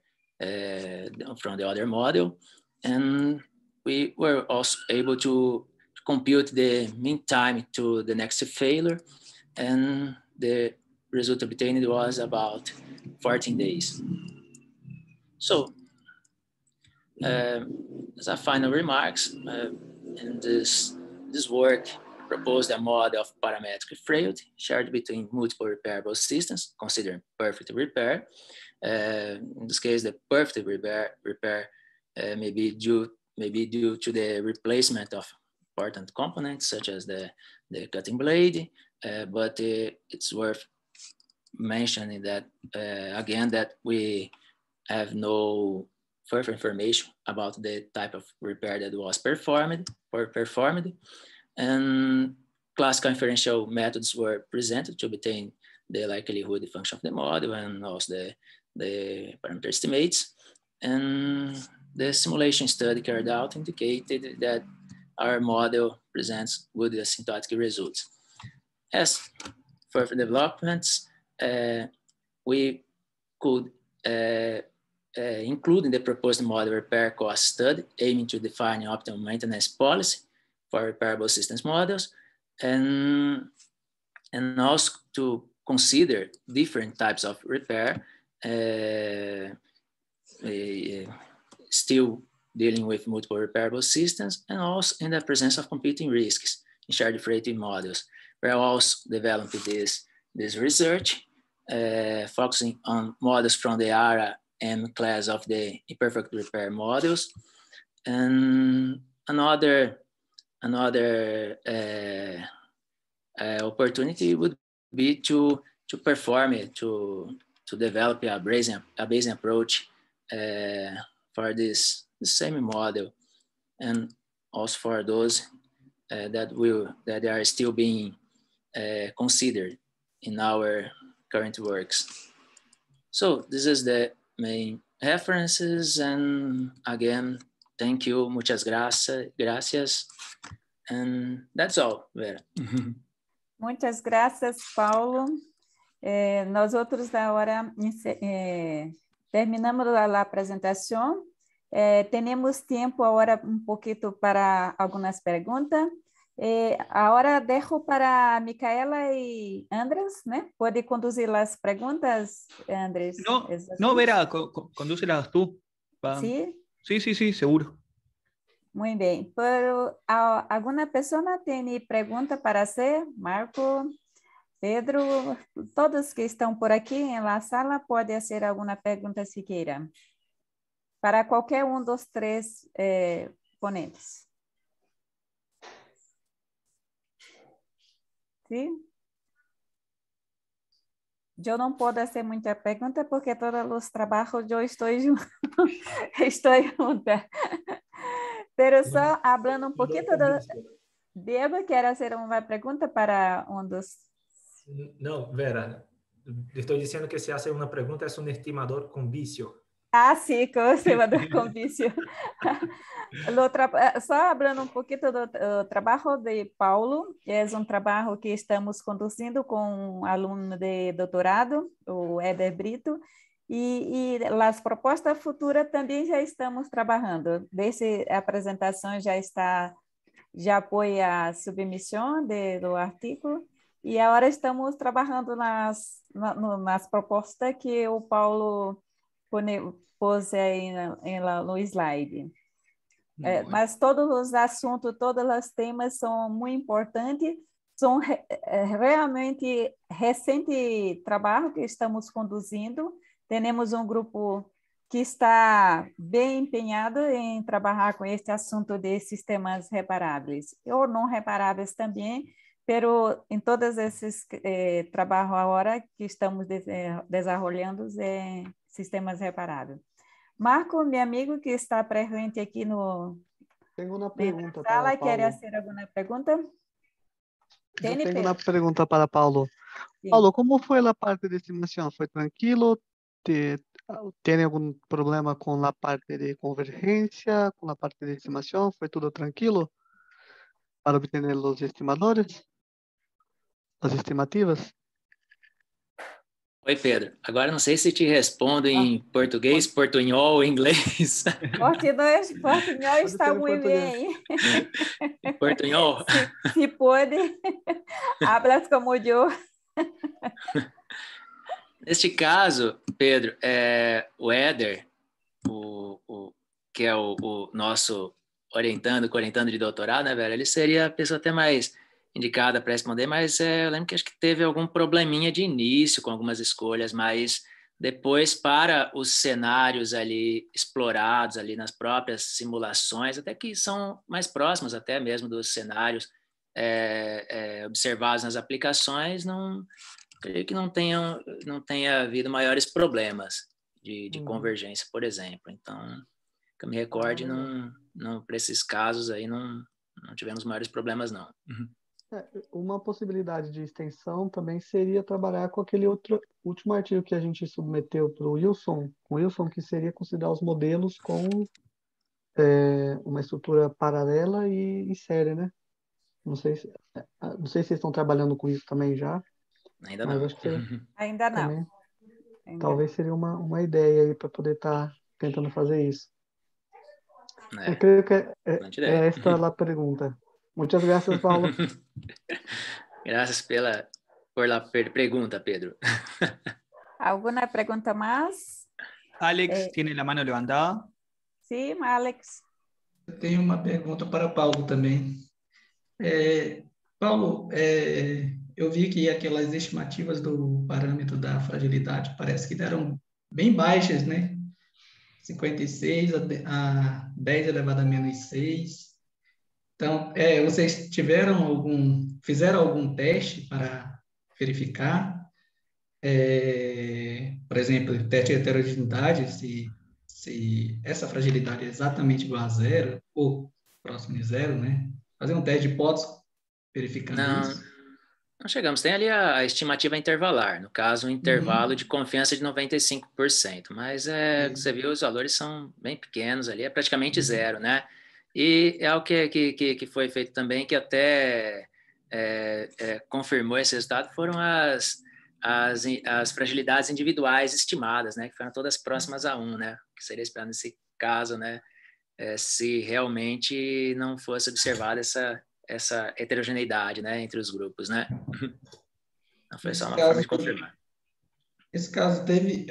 model, and we were also able to compute the mean time to the next failure, and the result obtained was about 14 days. So, as a final remarks, in this work proposed a model of parametric frailty shared between multiple repairable systems, considering perfect repair. In this case, the perfect repair may be due to the replacement of important components such as the cutting blade, but it's worth mentioning that again that we have no further information about the type of repair that was performed, and classical inferential methods were presented to obtain the likelihood function of the model and also the parameter estimates. And the simulation study carried out indicated that our model presents good asymptotic results. As further developments, we could include in the proposed model repair cost study, aiming to define optimal maintenance policy for repairable systems models, and also to consider different types of repair, still dealing with multiple repairable systems, and also in the presence of competing risks in shared differentiated models. We're also developing this research, focusing on models from the ARA M class of the imperfect repair models. And another opportunity would be to perform it, to develop a Bayesian approach for this same model, and also for those that are still being considered in our current works. So this is the main references, and again, thank you, muchas gracias, and that's all, Vera. Muitas graças, Paulo. Nós outros agora terminamos a apresentação. Temos tempo agora pouquinho para algumas perguntas. Agora deixo para Micaela e Andrés, né? Pode conduzir as perguntas, Andrés? No, Vera, condúcelas tú. ¿Sí? Sí, seguro. Muy bien. Pero, ¿alguna persona tiene pregunta para hacer? Marco, Pedro, todos que estão por aqui em la sala podem fazer alguma pergunta se queira. Para qualquer dos três ponentes. Sim? Eu não posso fazer muita pergunta porque todos os trabalhos eu estou junta. Pero só falando pouquinho Diego, quer fazer uma pergunta para dos... No, Vera, le estoy diciendo que si hace una pregunta es un estimador con vicio. Ah, sim, com o estimador com vício. Só falando pouquinho do trabalho de Paulo, é trabalho que estamos conduzindo com um aluno de doutorado, o Éder Brito, e as propostas futuras também já estamos trabalhando. Desde a apresentação já apoia a submissão do artigo, e agora estamos trabalhando nas propostas que o Paulo pôs aí no slide. Mas todos os assuntos, todos os temas são muito importantes, são realmente recente trabalho que estamos conduzindo. Temos um grupo que está bem empenhado em trabalhar com este assunto de sistemas reparáveis, ou não reparáveis também, pero em todos esses trabalhos agora que estamos desenvolvendo sistemas reparáveis. Marco, meu amigo que está presente aqui no Tenho uma pergunta sala, para Paulo. quer fazer alguma pergunta? Tenho uma pergunta para Paulo. Sim. Paulo, como foi a parte de estimação? Foi tranquilo? Tem algum problema com a parte de convergência, com a parte de estimação? Foi tudo tranquilo para obter os estimadores? As estimativas? Oi, Pedro. Agora não sei se te respondo em português, portunhol ou inglês. Portunhol está muito bem. Portunhol? Se pode, hablas como eu. Neste caso, Pedro, o Éder, que é o nosso orientando de doutorado, né, velho? Ele seria a pessoa até mais indicada para responder, mas eu lembro que acho que teve algum probleminha de início com algumas escolhas, mas depois para os cenários ali explorados ali nas próprias simulações, até que são mais próximos até mesmo dos cenários observados nas aplicações, creio que não tenha havido maiores problemas de convergência, por exemplo. Então, que eu me recorde, para esses casos aí não tivemos maiores problemas, não. Uma possibilidade de extensão também seria trabalhar com aquele outro último artigo que a gente submeteu para o Wilson, que seria considerar os modelos com uma estrutura paralela e séria, né? Não sei se, não sei se vocês estão trabalhando com isso também já, Ainda mas não. acho que Ainda não. também Ainda talvez seria uma ideia aí para poder estar tentando fazer isso. É, Creio que excelente ideia. esta a pergunta. Muchas gracias, Paulo. Graças por la pergunta, Pedro. ¿Alguna pregunta más? Alex tiene la mano levantada. Sí, Alex. Eu tenho uma pergunta para Paulo também. Paulo, eu vi que aquelas estimativas do parâmetro da fragilidade parece que deram bem baixas, né? 56 a 10 elevado a menos 6. Então, vocês fizeram algum teste para verificar, por exemplo, teste de heterogeneidade, se essa fragilidade é exatamente igual a zero ou próximo de zero, né? Fazer um teste de hipótese verificando isso. Não chegamos. Tem ali a estimativa intervalar, no caso, um intervalo de confiança de 95%, mas você viu, os valores são bem pequenos ali, é praticamente zero, né? E é algo que foi feito também, que até confirmou esse resultado, foram as fragilidades individuais estimadas, né? Que foram todas próximas a 1, né? Que seria esperado nesse caso, né? Se realmente não fosse observada essa heterogeneidade, né, entre os grupos, né? Não foi só uma forma de confirmar. Esse caso teve,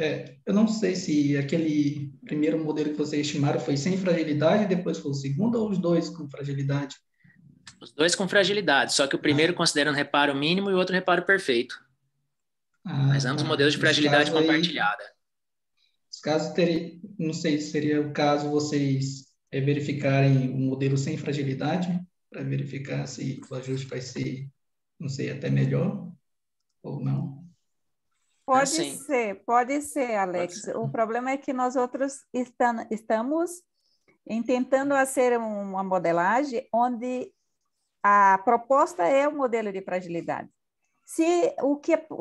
eu não sei se aquele primeiro modelo que vocês estimaram foi sem fragilidade, depois foi o segundo, ou os dois com fragilidade? Os dois com fragilidade, só que o primeiro considera um reparo mínimo e o outro reparo perfeito. Mas ambos modelos de fragilidade compartilhada. Esse caso teria, não sei se seria o caso vocês verificarem um modelo sem fragilidade, para verificar se o ajuste vai ser, não sei, até melhor ou não. Pode ser, Alex. O problema é que nós outros estamos tentando fazer uma modelagem onde a proposta é o modelo de fragilidade. O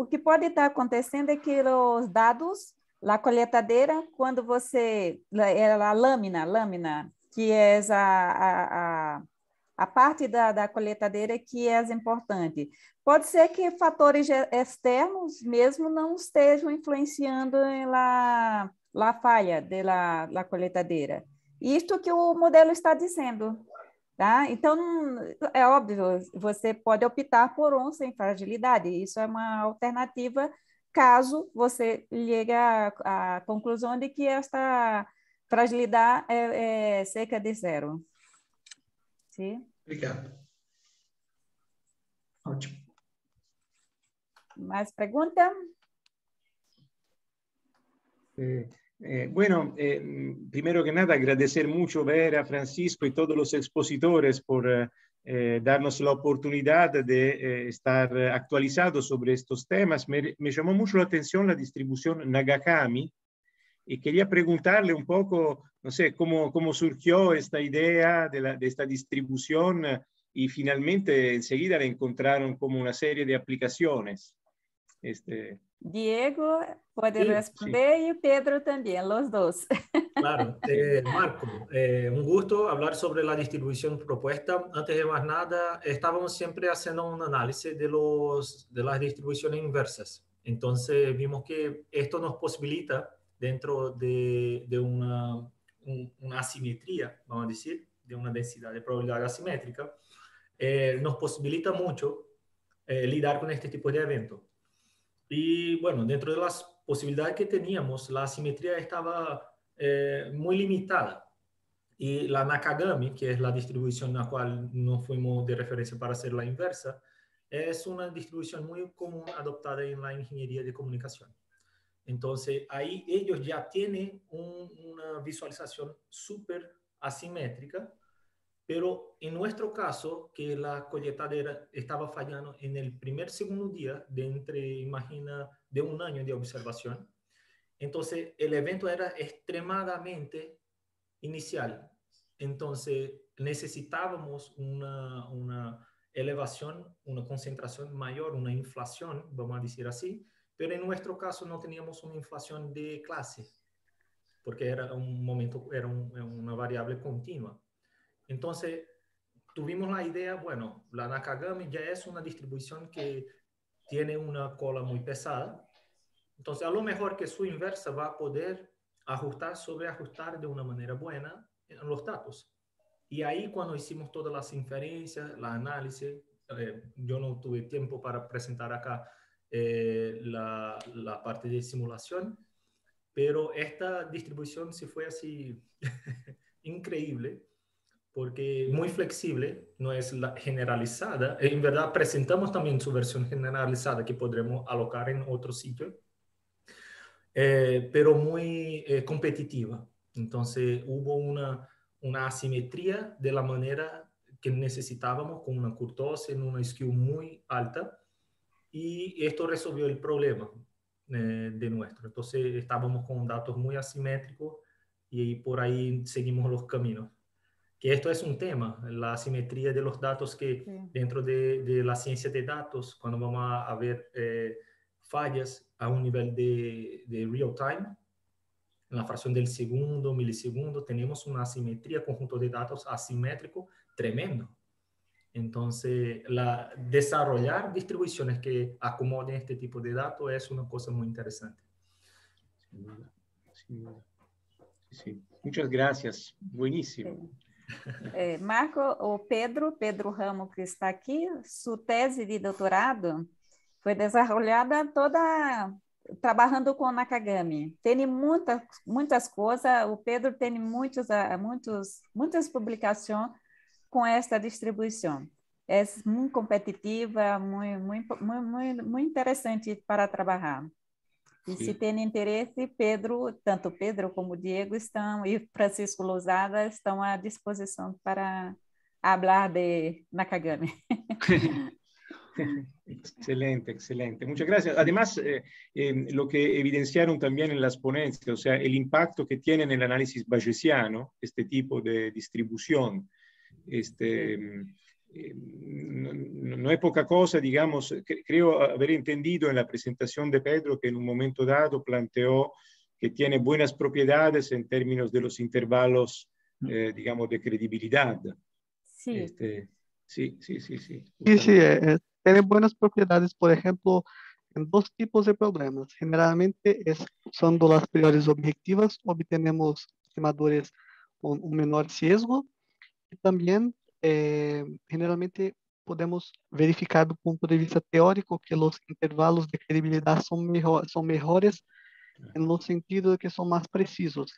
que pode estar acontecendo é que os dados, a coletadeira, quando a lâmina, que é a parte da coletadeira que é importante. Pode ser que fatores externos mesmo não estejam influenciando na falha da coletadeira. Isto que o modelo está dizendo. Tá? Então, é óbvio, você pode optar por um sem fragilidade. Isso é uma alternativa caso você chegue à conclusão de que esta fragilidade é cerca de zero. Sim? Obrigado. Ótimo. ¿Más preguntas? Bueno, primero que nada, agradecer mucho Vera, Francisco y todos los expositores por darnos la oportunidad de estar actualizados sobre estos temas. Me llamó mucho la atención la distribución Nagakami y quería preguntarle un poco, no sé, cómo surgió esta idea de esta distribución y finalmente enseguida le encontraron como una serie de aplicaciones. Diego puede responder y Pedro también, los dos. Claro. Marco, un gusto hablar sobre la distribución propuesta. Antes de más nada, estábamos siempre haciendo un análisis de las distribuciones inversas. Entonces vimos que esto nos posibilita, dentro de una asimetría, vamos a decir, de una densidad de probabilidad asimétrica, nos posibilita mucho lidar con este tipo de eventos. Y bueno, dentro de las posibilidades que teníamos, la asimetría estaba muy limitada. Y la Nakagami, que es la distribución en la cual nos fuimos de referencia para hacer la inversa, es una distribución muy común adoptada en la ingeniería de comunicación. Entonces, ahí ellos ya tienen una visualización súper asimétrica, pero en nuestro caso, que la colletadera estaba fallando en el segundo día de un año de observación, entonces el evento era extremadamente inicial. Entonces necesitábamos una elevación, una concentración mayor, una inflación, vamos a decir así, pero en nuestro caso no teníamos una inflación de clase, porque era un momento, era una variable continua. Entonces, tuvimos la idea, bueno, la Nakagami ya es una distribución que tiene una cola muy pesada, entonces a lo mejor que su inversa va a poder ajustar, sobreajustar de una manera buena en los datos. Y ahí cuando hicimos todas las inferencias, la análisis, yo no tuve tiempo para presentar acá la parte de simulación, pero esta distribución sí fue así increíble, porque muy flexible, no es la generalizada. En verdad presentamos también su versión generalizada que podremos alocar en otro sitio, pero muy competitiva. Entonces hubo una asimetría de la manera que necesitábamos, con una kurtosis en una skew muy alta, y esto resolvió el problema de nuestro. Entonces estábamos con datos muy asimétricos y por ahí seguimos los caminos. Que esto es un tema, la asimetría de los datos que dentro de la ciencia de datos, cuando vamos a ver fallas a un nivel de real time, en la fracción del segundo, milisegundo, tenemos una asimetría, conjunto de datos asimétrico tremendo. Entonces, desarrollar distribuciones que acomoden este tipo de datos es una cosa muy interesante. Sin duda, sin duda. Sí. Muchas gracias, buenísimo. Marco, o Pedro Ramo, que está aqui, sua tese de doutorado foi desenvolvida toda trabalhando com Nakagami. Tem muitas coisas, o Pedro tem muitas publicações com esta distribuição. É muito competitiva, muito interessante para trabalhar. E se tem interesse, Pedro, tanto Pedro como Diego estão, e Francisco Lousada estão à disposição para falar de Nakagami. Excelente, excelente. Muchas gracias. Además, lo que evidenciaron también en las ponencias, o sea, el impacto que tiene en el análisis bayesiano, este tipo de distribución, no es poca cosa, digamos. Creo haber entendido en la presentación de Pedro que en un momento dado planteó que tiene buenas propiedades en términos de los intervalos, digamos, de credibilidad. Sí. Sí. Sí, tiene buenas propiedades, por ejemplo, en dos tipos de problemas. Generalmente son las prioridades objetivas, obtenemos estimadores con un menor sesgo, y también generalmente podemos verificar do ponto de vista teórico que os intervalos de credibilidade são melhores no sentido de que são mais precisos.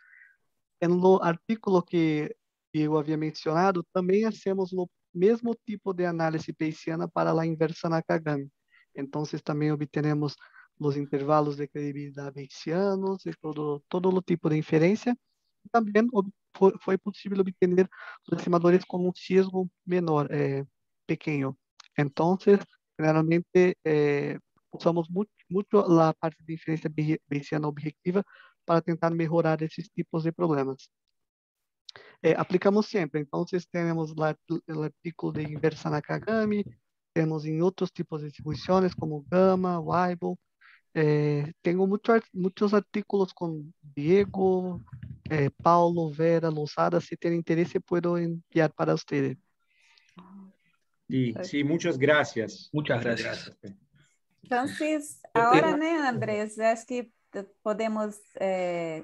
No artículo que eu havia mencionado, também hacemos o mesmo tipo de análise bayesiana para a inversa Nakagami. Então, também obtenemos os intervalos de credibilidade bayesianos e todo o tipo de inferência. Também foi possível obter os estimadores com um sesgo menor, pequeno. Então, generalmente, usamos muito a parte de inferência bayesiana objetiva para tentar melhorar esses tipos de problemas. Aplicamos sempre. Então, temos o artículo de inversa Nakagami, temos em outros tipos de distribuições, como Gama, Weibull. Tenho muitos artículos com Diego, Paulo, Vera, Lousada. Si tienen interés, puedo enviar para ustedes. Sí, muchas gracias. Muchas gracias. Entonces, ahora, Andrés, es que podemos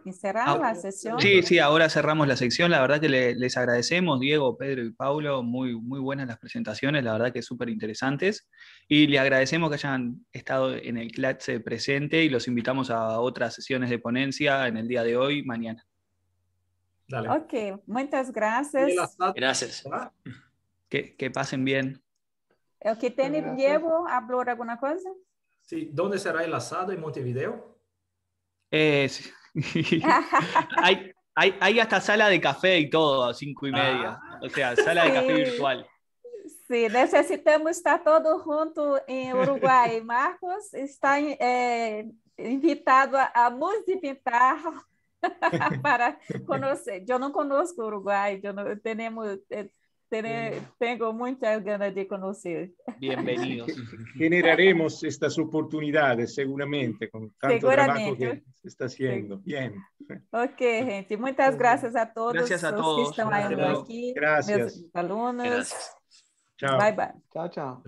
encerrar la sesión. Sí, ahora cerramos la sección. La verdad que les agradecemos, Diego, Pedro y Paulo. Muy buenas las presentaciones, la verdad que súper interesantes. Y le agradecemos que hayan estado en el clase presente y los invitamos a otras sesiones de ponencia en el día de hoy, mañana. Dale. Ok, muchas gracias. Gracias. Que pasen bien. El que tiene Diego, ¿habló alguna cosa? Sí, ¿dónde será el asado? ¿En Montevideo? Sí. hay hasta sala de café y todo a 5:30. O sea, sala de café virtual. Sí, necesitamos estar todos juntos en Uruguay. Marcos está invitado a nos invitar para conocer. Yo no conozco Uruguay, Tengo muchas ganas de conocer. Bienvenidos. Generaremos estas oportunidades seguramente con tanto trabajo que se está haciendo. Bien. Ok, gente. Muchas gracias a todos. Gracias a los todos. que están Hasta luego. aquí. Gracias. Meus alunos. Gracias. Chao. Bye, bye. Tchau, tchau.